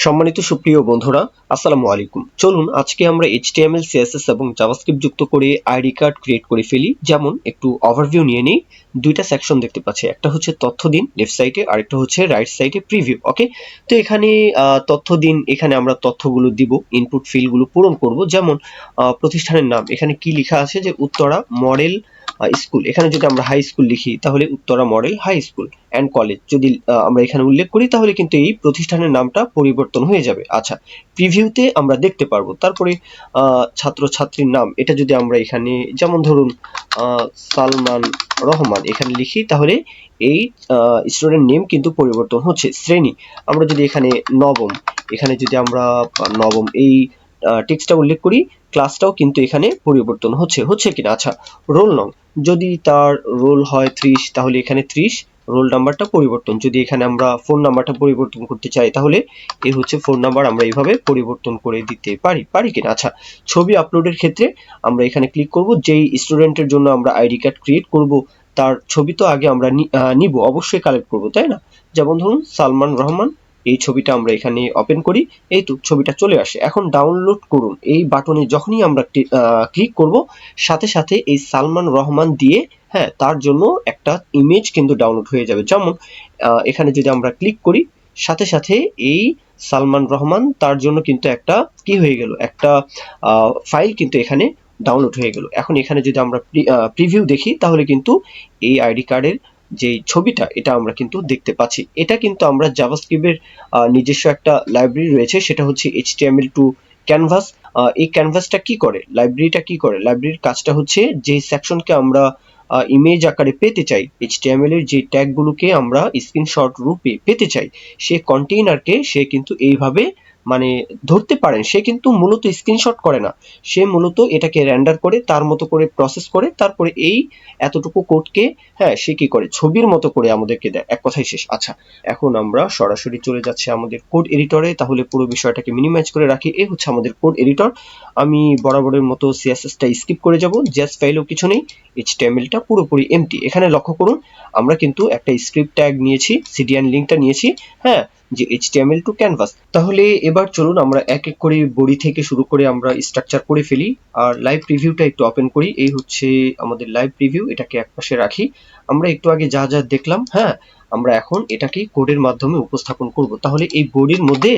সম্মানিত সুপ্রিয় বন্ধুরা, আসসালামু আলাইকুম। চলুন আজকে আমরা HTML, CSS এবং জাভাস্ক্রিপ্ট যুক্ত করে আইডি কার্ড ক্রিয়েট করে ফেলি। যেমন একটু ওভারভিউ নিয়ে নেই। দুইটা সেকশন দেখতে পাচ্ছি, একটা হচ্ছে তথ্য দিন লেফট সাইডে, আরেকটা হচ্ছে রাইট সাইডে প্রিভিউ। ওকে, তো এখানে তথ্য দিন, এখানে আমরা তথ্যগুলো দিব, ইনপুট ফিল্ডগুলো পূরণ করব। যেমন প্রতিষ্ঠানের নাম, এখানে কি লেখা আছে যে উত্তরা মডেল স্কুল। এখানে যদি আমরা হাই স্কুল লিখি তাহলে Uttara model high school and college যদি আমরা এখানে উল্লেখ করি তাহলে কিন্তু এই প্রতিষ্ঠানের নামটা পরিবর্তন হয়ে যাবে। আচ্ছা, প্রিভিউতে আমরা দেখতে পারবো। তারপরে ছাত্রছাত্রীর নাম, এটা যদি আমরা এখানে যেমন ধরুন সালমান রহমান এখানে লিখি তাহলে এই স্টুডেন্ট নেম কিন্তু পরিবর্তন হচ্ছে। শ্রেণী, আমরা যদি এখানে নবম, এখানে যদি আমরা নবম এই টেক্সটটা উল্লেখ করি, ক্লাসটাও কিন্তু এখানে পরিবর্তন হচ্ছে কিনা। আচ্ছা, রোল নং, যদি তার রোল হয় 30 তাহলে এখানে 30 রোল নাম্বারটা পরিবর্তন। যদি এখানে আমরা ফোন নাম্বারটা পরিবর্তন করতে চাই তাহলে এই হচ্ছে ফোন নাম্বার, আমরা এইভাবে পরিবর্তন করে দিতে পারি কিনা। আচ্ছা, ছবি আপলোডের ক্ষেত্রে আমরা এখানে ক্লিক করব। যেই স্টুডেন্টের জন্য আমরা আইডি কার্ড ক্রিয়েট করব তার ছবি তো আগে আমরা নিব, অবশ্যই কালেক্ট করব, তাই না? যেমন ধরুন সালমান রহমান, এই ছবিটা আমরা এখানে ওপেন করি, এই তো ছবিটা চলে আসে। এখন ডাউনলোড করুন, এই বাটনে যখনই আমরা ক্লিক করব সাথে সাথে এই সালমান রহমান দিয়ে তার জন্য একটা ইমেজ কিন্তু ডাউনলোড হয়ে যাবে। যেমন এখানে যদি আমরা ক্লিক করি সাথে সাথে এই সালমান রহমান তার জন্য কিন্তু একটা কি হয়ে গেল, একটা ফাইল কিন্তু এখানে ডাউনলোড হয়ে গেল। এখন এখানে যদি আমরা প্রিভিউ দেখি তাহলে কিন্তু এই আইডি কার্ডের যে ছবিটা এটা আমরা কিন্তু দেখতে পাচ্ছি। এটা কিন্তু আমরা জাভাস্ক্রিপ্টের নিজস্ব একটা লাইব্রেরি রয়েছে, সেটা হচ্ছে HTML2 ক্যানভাস। এই ক্যানভাসটা কি করে, লাইব্রেরিটা কি করে, লাইব্রেরির কাজটা হচ্ছে যে সেকশনকে আমরা ইমেজ আকারে পেতে চাই, HTML এর যে ট্যাগগুলোকে আমরা স্ক্রিনশট রূপে পেতে চাই, সে কন্টেইনারকে সে কিন্তু এইভাবে মানে ধরতে পারেন। সে কিন্তু মূলত স্ক্রিনশট করে না, সে মূলত এটাকে রেন্ডার করে তার মতো করে প্রসেস করে, তারপরে এই এতটুকু কোডকে সে কি করে ছবির মতো করে আমাদেরকে দেয়। এক কথাই শেষ। আচ্ছা, এখন আমরা সরাসরি চলে যাচ্ছি আমাদের কোড এডিটরে। তাহলে পুরো বিষয়টাকে মিনিমাইজ করে রাখি। এই হচ্ছে আমাদের কোড এডিটর। আমি বরাবরের মতো CSS-টা স্কিপ করে যাব, জাস্ট ফাইলও কিছু নেই, HTML-টা পুরোপুরি এমটি। এখানে লক্ষ্য করুন আমরা কিন্তু একটা স্ক্রিপ্ট ট্যাগ নিয়েছি, সিডিএন লিঙ্কটা নিয়েছি, যে HTML2 ক্যানভাস। তাহলে এবার চলুন আমরা এক এক করে বডি থেকে শুরু করে আমরা স্ট্রাকচার করে ফেলি। আর লাইভ প্রিভিউটা একটু ওপেন করি। এই হচ্ছে আমাদের লাইভ প্রিভিউ, এটাকে একপাশে রাখি। আমরা একটু আগে যা যা দেখলাম, আমরা এখন এটাকে কোডের মাধ্যমে উপস্থাপন করব। তাহলে এই বডির মধ্যে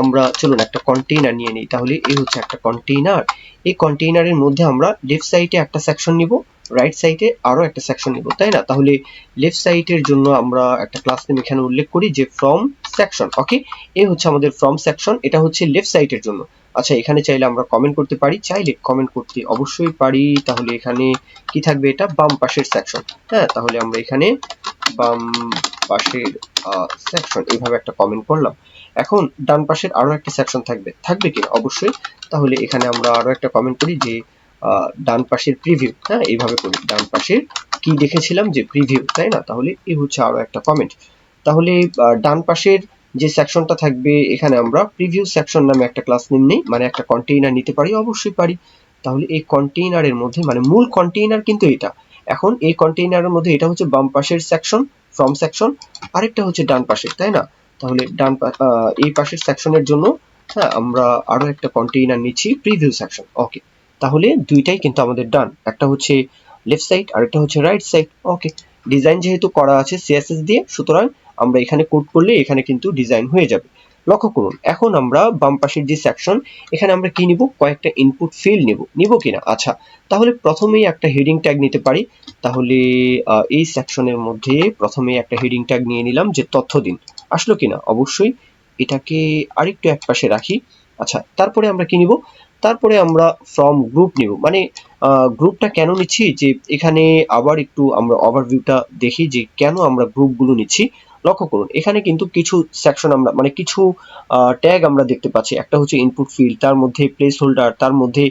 আমরা চলুন একটা কন্টেইনার নিয়ে নিই। তাহলে এই হচ্ছে একটা কন্টেইনার। এই কন্টেইনারের মধ্যে আমরা লেফট সাইডে একটা সেকশন নিব, রাইট সাইডে আরো একটা সেকশন নিব, তাই না? তাহলে লেফট সাইডের জন্য আমরা একটা ক্লাস নেম এখানে উল্লেখ করি যে ফ্রম সেকশন। ওকে, এই হচ্ছে আমাদের ফ্রম সেকশন, এটা হচ্ছে লেফট সাইডের জন্য। আচ্ছা, এখানে চাইলে আমরা কমেন্ট করতে পারি, চাইলে কমেন্ট করতে অবশ্যই পারি। তাহলে এখানে কি থাকবে, এটা বাম পাশের সেকশন। তাহলে আমরা এখানে বাম পাশের সেকশন এইভাবে একটা কমেন্ট করলাম। এখন ডান পাশের আরো একটা সেকশন থাকবে কিনা, অবশ্যই। তাহলে এখানে আমরা আরো একটা কমেন্ট করি যে ডান পাশের প্রিভিউ, এইভাবে করি। ডান পাশের কি দেখেছিলাম যে প্রিভিউ, তাই না? তাহলে এই হচ্ছে আরো একটা কমেন্ট। তাহলে ডান পাশের যে সেকশনটা থাকবে এখানে আমরা প্রিভিউ সেকশন নামে একটা ক্লাস নেম নেই, মানে একটা কন্টেইনার নিতে পারি, অবশ্যই পারি। তাহলে এই কন্টেইনারের মধ্যে মানে মূল কন্টেইনার কিন্তু এটা। এখন এই কন্টেইনারের মধ্যে এটা হচ্ছে বাম পাশের সেকশন, ফ্রম সেকশন, আরেকটা হচ্ছে ডান পাশের, তাই না? তাহলে এই পাশের সেকশনের জন্য আমরা আরো একটা কন্টেইনার নিচ্ছি, প্রিভিউ সেকশন। ওকে, তাহলে দুইটাই কিন্তু আমাদের ডান, একটা হচ্ছে লেফট সাইড আর একটা হচ্ছে রাইট সাইড। ওকে, ডিজাইন যেহেতু করা আছে CSS দিয়ে, সুতরাং আমরা এখানে কোড করলে এখানে কিন্তু ডিজাইন হয়ে যাবে। লক্ষ্য করুন এখন আমরা বাম পাশের যে সেকশন, এখানে আমরা কি নিব, কয়েকটা ইনপুট ফিল্ড নিব কিনা। আচ্ছা, তাহলে প্রথমেই একটা হেডিং ট্যাগ নিতে পারি। তাহলে এই সেকশনের মধ্যে প্রথমেই একটা হেডিং ট্যাগ নিয়ে নিলাম যে তথ্য দিন। আসলো কিনা, অবশ্যই। এটাকে আরেকটু একপাশে রাখি। আচ্ছা, তারপরে আমরা কি নিব, তারপরে আমরা ফ্রম গ্রুপ নিব। মানে গ্রুপটা কেন নিচ্ছি, যে এখানে আবার একটু আমরা ওভারভিউটা দেখি যে কেন আমরা গ্রুপগুলো নিচ্ছি। লক্ষ্য করুন এখানে কিন্তু কিছু সেকশন আমরা মানে কিছু ট্যাগ আমরা দেখতে পাচ্ছি। একটা হচ্ছে ইনপুট ফিল্ড, তার মধ্যে প্লেস হোল্ডার, তার মধ্যে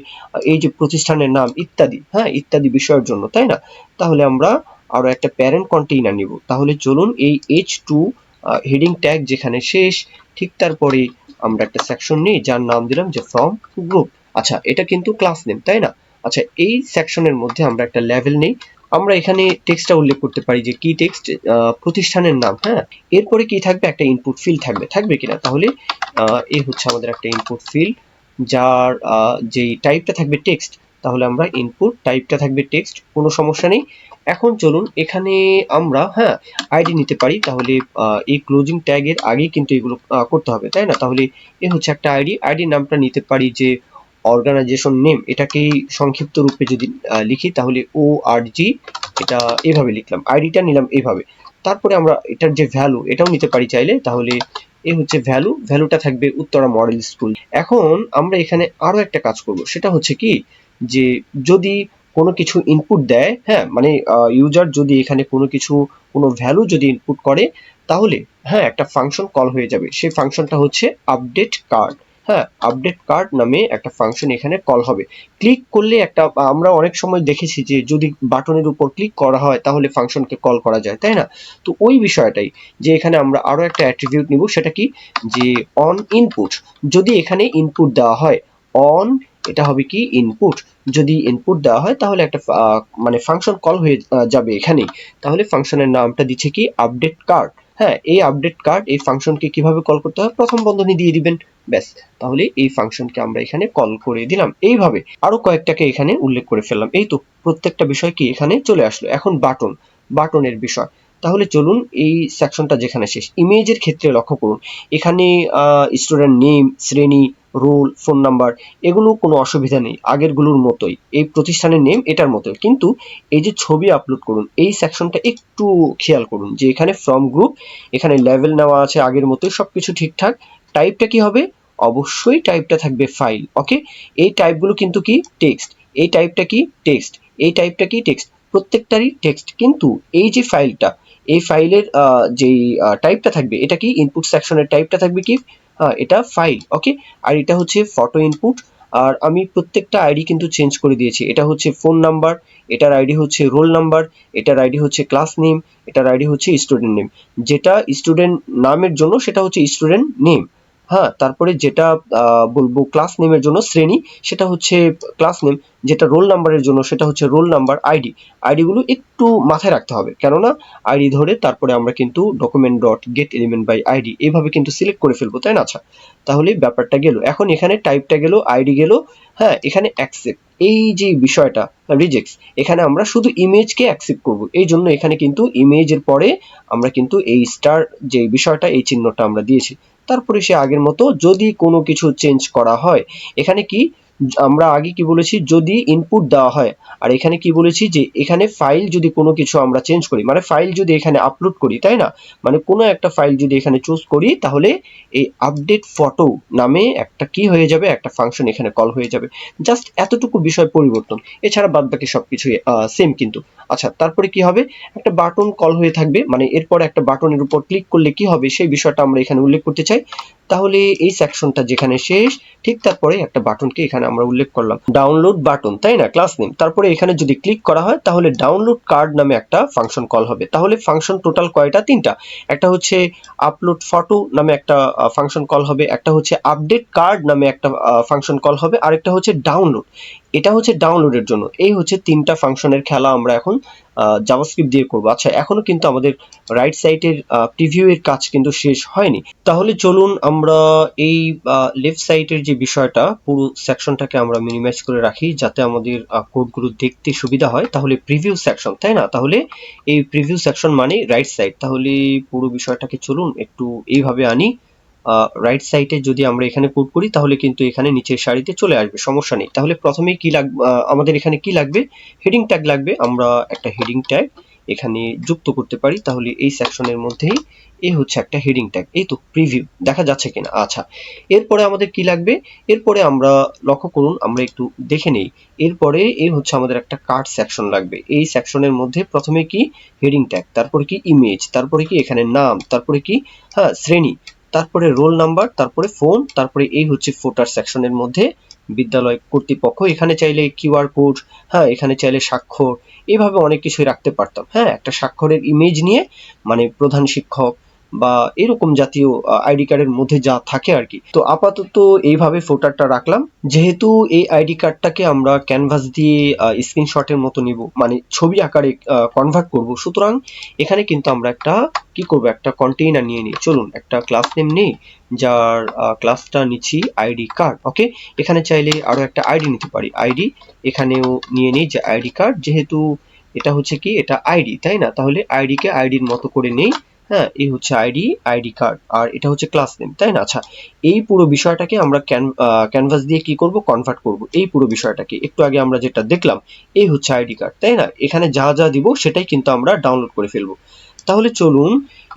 এই যে প্রতিষ্ঠানের নাম ইত্যাদি, ইত্যাদি বিষয়ের জন্য, তাই না? তাহলে আমরা আরো একটা প্যারেন্ট কন্টেইনার নিব। তাহলে চলুন এই H2 হেডিং ট্যাগ যেখানে শেষ, ঠিক তারপরে আমরা একটা সেকশন নিই যার নাম দিলাম যে ফ্রম গ্রুপ। আচ্ছা, এটা কিন্তু ক্লাস নেম, তাই না? আচ্ছা, এই সেকশনের মধ্যে আমরা একটা লেভেল নেই, আমরা এখানে টেক্সটটা উল্লেখ করতে পারি যে কি টেক্সট, প্রতিষ্ঠানের নাম। হ্যাঁ, এরপরে কি থাকবে, একটা ইনপুট ফিল্ড থাকবে কিনা। তাহলে এই হচ্ছে আমাদের একটা ইনপুট ফিল্ড, যার যেই টাইপটা থাকবে টেক্সট, তাহলে আমরা ইনপুট টাইপটা থাকবে টেক্সট, কোনো সমস্যা নেই। এখন চলুন এখানে আমরা আইডি নিতে পারি। তাহলে এই ক্লোজিং ট্যাগের আগেই কিন্তু এগুলো করতে হবে, তাই না। তাহলে এ হচ্ছে একটা আইডির নামটা নিতে পারি যে অর্গানাইজেশন নেম, এটাকেই সংক্ষিপ্ত রূপে যদি লিখি তাহলে ORG, এটা এভাবে লিখলাম, আইডিটা নিলাম এভাবে। তারপরে আমরা এটার যে ভ্যালু, এটাও নিতে পারি চাইলে। তাহলে এ হচ্ছে ভ্যালুটা থাকবে উত্তরা মডেল স্কুল। এখন আমরা এখানে আরো একটা কাজ করব, সেটা হচ্ছে কি যে যদি কোনো কিছু ইনপুট দেয়, মানে ইউজার যদি এখানে কোনো ভ্যালু যদি ইনপুট করে, তাহলে একটা ফাংশন কল হয়ে যাবে। সেই ফাংশনটা হচ্ছে আপডেট কার্ড। আপডেট কার্ড নামে একটা ফাংশন এখানে কল হবে। ক্লিক করলে আমরা অনেক সময় দেখেছি যে যদি বাটনের উপর ক্লিক করা হয় তাহলে ফাংশনকে কল করা যায়, তাই না। তো ওই বিষয়টাই, যে এখানে আমরা আরো একটা অ্যাট্রিবিউট নিব, সেটা কি যে অন ইনপুট। যদি এখানে ইনপুট দেওয়া হয় অন, এটা হবে কি ইনপুট। যদি ইনপুট দেওয়া হয় তাহলে একটা মানে ফাংশন কল হয়ে যাবে এখানেই। তাহলে ফাংশনের নামটা দিচ্ছে কি আপডেট কার্ড। এই আপডেট কার্ড, এই ফাংশনকে কিভাবে কল করতে হয়, প্রথম বন্ধনী দিয়ে দিবেন, ব্যাস। তাহলে এই ফাংশনকে আমরা এখানে কল করে দিলাম। এইভাবে আরো কয়েকটাকে এখানে উল্লেখ করে ফেললাম। এই তো প্রত্যেকটা বিষয় কি এখানে চলে আসলো। এখন বাটনের বিষয়। তাহলে চলুন এই সেকশনটা যেখানে শেষ, ইমেজের ক্ষেত্রে লক্ষ্য করুন। এখানে স্টুডেন্ট নেম, শ্রেণী, রোল, ফোন নাম্বার, এগুলো কোনো অসুবিধা নেই, আগেরগুলোর মতোই। এই প্রতিষ্ঠানের নেম এটার মতোই। কিন্তু এই যে ছবি আপলোড করুন, এই সেকশনটা একটু খেয়াল করুন যে এখানে ফ্রম গ্রুপ, এখানে লেভেল নেওয়া আছে আগের মতোই, সবকিছু ঠিকঠাক। টাইপটা কি হবে, অবশ্যই টাইপটা থাকবে ফাইল। ওকে, এই টাইপগুলো কিন্তু কি টেক্সট, এই টাইপটা কি টেক্সট, এই টাইপটা কি টেক্সট, প্রত্যেকটারই টেক্সট। কিন্তু এই যে ফাইলটা, এই ফাইলের যেই টাইপটা থাকবে, এটা কি ইনপুট সেকশনের টাইপটা থাকবে কি, এটা ফাইল। ওকে, আর এটা হচ্ছে ফটো ইনপুট। আর আমি প্রত্যেকটা আইডি কিন্তু চেঞ্জ করে দিয়েছি। এটা হচ্ছে ফোন নাম্বার, এটার আইডি হচ্ছে রোল নাম্বার, এটার আইডি হচ্ছে ক্লাস নেম, এটার আইডি হচ্ছে স্টুডেন্ট নেম। যেটা স্টুডেন্ট নামের জন্য সেটা হচ্ছে স্টুডেন্ট নেম। তারপরে যেটা বলবো ক্লাস নেমের জন্য শ্রেণী, সেটা হচ্ছে ক্লাস নেম। যেটা রোল নাম্বারের জন্য সেটা হচ্ছে রোল নাম্বার। আইডিগুলো একটু মাথায় রাখতে হবে, কেননা আইডি ধরে তারপরে আমরা কিন্তু document dot get element by ID এইভাবে কিন্তু সিলেক্ট করে ফেলবো, তাই না। আচ্ছা, তাহলে ব্যাপারটা গেল। এখন এখানে টাইপটা গেল, আইডি গেল। এখানে অ্যাকসেপ্ট, এই যে বিষয়টা রিজেক্টস, এখানে আমরা শুধু ইমেজকে অ্যাকসেপ্ট করব। এই জন্য এখানে কিন্তু ইমেজের পরে আমরা কিন্তু এই স্টার যে বিষয়টা, এই চিহ্নটা আমরা দিয়েছি। তারপরে সে আগের মতো যদি কোনো কিছু চেঞ্জ করা হয়, এখানে কি আমরা আগে কি বলেছি, যদি ইনপুট দেওয়া হয়। আর এখানে কি বলেছি যে এখানে ফাইল যদি কোনো কিছু আমরা চেঞ্জ করি, মানে ফাইল যদি এখানে আপলোড করি, তাই না, মানে কোনো একটা ফাইল যদি এখানে চুজ করি, তাহলে এই আপডেট ফটো নামে একটা কি হয়ে যাবে, একটা ফাংশন এখানে কল হয়ে যাবে। জাস্ট এতটুকু বিষয় পরিবর্তন, এছাড়া বাদ বাকি সবকিছুই সেম কিন্তু। আচ্ছা, তারপরে কি হবে, একটা বাটন কল হয়ে থাকবে, মানে এরপরে একটা বাটনের উপর ক্লিক করলে কি হবে সেই বিষয়টা আমরা এখানে উল্লেখ করতে চাই। তাহলে এই সেকশনটা যেখানে শেষ, ঠিক তারপরে একটা বাটনকে এখানে আমরা উল্লেখ করলাম, ডাউনলোড বাটন, তাই না, ক্লাস নেম। তারপরে এখানে যদি ক্লিক করা হয় তাহলে ডাউনলোড কার্ড নামে একটা ফাংশন কল হবে। তাহলে ফাংশন টোটাল কয়টা, তিনটা। একটা হচ্ছে আপলোড ফটো নামে একটা ফাংশন কল হবে, একটা হচ্ছে আপডেট কার্ড নামে একটা ফাংশন কল হবে, আরেকটা হচ্ছে ডাউনলোড, এটা হচ্ছে ডাউনলোডের জন্য। এই হচ্ছে তিনটা ফাংশনের খেলা আমরা এখন জাভাস্ক্রিপ্ট দিয়ে করব। আচ্ছা, এখনো কিন্তু আমাদের রাইট সাইডের প্রিভিউ এর কাজ কিন্তু শেষ হয়নি। তাহলে চলুন আমরা এই লেফট সাইডের যে বিষয়টা, পুরো সেকশনটাকে আমরা মিনিমাইজ করে রাখি যাতে আমাদের কোডগুলো দেখতে সুবিধা হয়। তাহলে প্রিভিউ সেকশন, তাই না, তাহলে এই প্রিভিউ সেকশন মানে রাইট সাইড। তাহলে পুরো বিষয়টাকে চলুন একটু এইভাবে আনি। রাইট সাইডে যদি আমরা এখানে কোড করি তাহলে কিন্তু এখানে নিচের সারিতে চলে আসবে, সমস্যা নেই। তাহলে প্রথমে কি লাগবে, আমাদের এখানে কি লাগবে, হেডিং ট্যাগ লাগবে। আমরা একটা হেডিং ট্যাগ এখানে যুক্ত করতে পারি। তাহলে এই সেকশনের মধ্যেই এই হচ্ছে একটা হেডিং ট্যাগ। এই তো প্রিভিউ দেখা যাচ্ছে কিনা। আচ্ছা, এরপরে আমাদের কি লাগবে, এরপরে আমরা লক্ষ্য করুন, আমরা একটু দেখে নেই। এরপরে এই হচ্ছে আমাদের একটা কার্ড সেকশন লাগবে। এই সেকশনের মধ্যে প্রথমে কি হেডিং ট্যাগ, তারপরে কি ইমেজ, তারপরে কি এখানে নাম, তারপরে কি শ্রেণী, তারপরে রোল নাম্বার, তারপরে ফোন, তারপরে এই হচ্ছে ফুটার সেকশনের মধ্যে বিদ্যালয় কর্তৃপক্ষ। এখানে চাইলে কিউআর কোড, এখানে চাইলে স্বাক্ষর, এইভাবে অনেক কিছুই রাখতে পারতাম। একটা স্বাক্ষরের ইমেজ নিয়ে, মানে প্রধান শিক্ষক, বা এরকম জাতীয় আইডি কার্ডের মধ্যে যা থাকে আর কি। তো আপাতত এইভাবে ফোল্ডারটা রাখলাম। যেহেতু এই আইডি কার্ডটাকে আমরা ক্যানভাস দিয়ে স্ক্রিনশটের মতো নিব, মানে ছবি আকারে কনভার্ট করব, সুতরাং এখানে কিন্তু আমরা একটা কি করব, একটা কন্টেইনার নিয়ে নিই। চলুন একটা ক্লাস নেম নেই, যার ক্লাসটা নিচ্ছি আইডি কার্ড। ওকে, এখানে চাইলে আরো একটা আইডি নিতে পারি, আইডি। এখানেও নিয়ে নিই যে আইডি কার্ড, যেহেতু এটা হচ্ছে কি, এটা আইডি তাই না, তাহলে আইডি কে আইডির মতো করে নেই। হ্যাঁ, এই হচ্ছে আইডি কার্ড, আর এটা হচ্ছে ক্লাস নেম তাই না। আচ্ছা, এই পুরো বিষয়টাকে আমরা ক্যানভাস দিয়ে কি করব, কনভার্ট করব। এই পুরো বিষয়টাকে একটু আগে আমরা যেটা দেখলাম, এই হচ্ছে আইডি কার্ড তাই না। এখানে যা যা দিব সেটাই কিন্তু আমরা ডাউনলোড করে ফেলবো। তাহলে চলুন,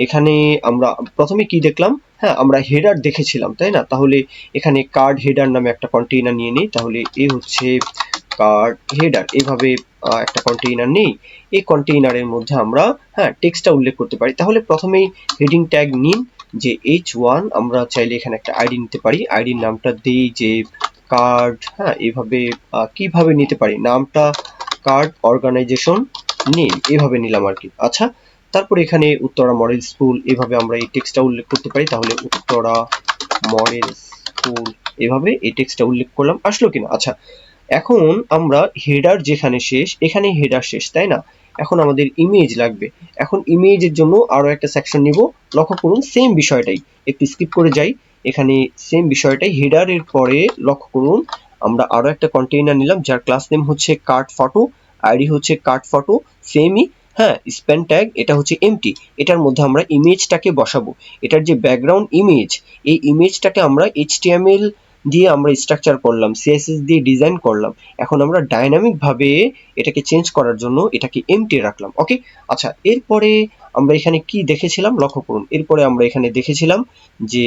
এখানে আমরা প্রথমে কি দেখলাম, হ্যাঁ আমরা হেডার দেখেছিলাম তাই না, তাহলে এখানে কার্ড হেডার নামে একটা কন্টেইনার নিয়ে নিই। তাহলে এই হচ্ছে কার্ড হেডার, এইভাবে একটা কন্টেইনার নেই। এই কন্টেইনারের মধ্যে আমরা হ্যাঁ টেক্সটটা উল্লেখ করতে পারি। তাহলে প্রথমেই হেডিং ট্যাগ নিন যে H1, আমরা চাইলে এখানে একটা আইডি নিতে পারি, আইডির নামটা দিই যে কার্ড। হ্যাঁ, এইভাবে কিভাবে নিতে পারি নামটা, কার্ড অর্গানাইজেশন নেম, এভাবে নিলাম আর কি। আচ্ছা, তারপর এখানে উত্তরা মডেল স্কুল, এভাবে আমরা এই টেক্সটটা উল্লেখ করতে পারি। তাহলে উত্তরা মডেল স্কুল, এভাবে এই টেক্সটটা উল্লেখ করলাম। আসলো কিনা? আচ্ছা, এখন আমরা হেডার যেখানে শেষ, এখানে হেডার শেষ তাই না। এখন আমাদের ইমেজ লাগবে। এখন ইমেজের জন্য আরো একটা সেকশন নিব। লক্ষ্য করুন সেম বিষয়টাই, একটু স্কিপ করে যাই, এখানে সেম বিষয়টাই হেডারের পরে লক্ষ্য করুন আমরা আরো একটা কন্টেইনার নিলাম, যার ক্লাস নেম হচ্ছে কার্ড ফটো, আইডি হচ্ছে কার্ড ফটো, সেমই। হ্যাঁ, স্প্যান ট্যাগ এটা হচ্ছে এমটি, এটার মধ্যে আমরা ইমেজটাকে বসাবো। এটার যে ব্যাকগ্রাউন্ড ইমেজ, এই ইমেজটাকে আমরা এইচটিএমএল দিয়ে আমরা স্ট্রাকচার করলাম, সিএসএস দিয়ে ডিজাইন করলাম। এখন আমরা ডাইনামিক ভাবে এটাকে চেঞ্জ করার জন্য এটাকে এমটি রাখলাম। ওকে, আচ্ছা, এরপরে আমরা এখানে কি দেখেছিলাম লক্ষ্য করুন, এরপরে আমরা এখানে দেখেছিলাম যে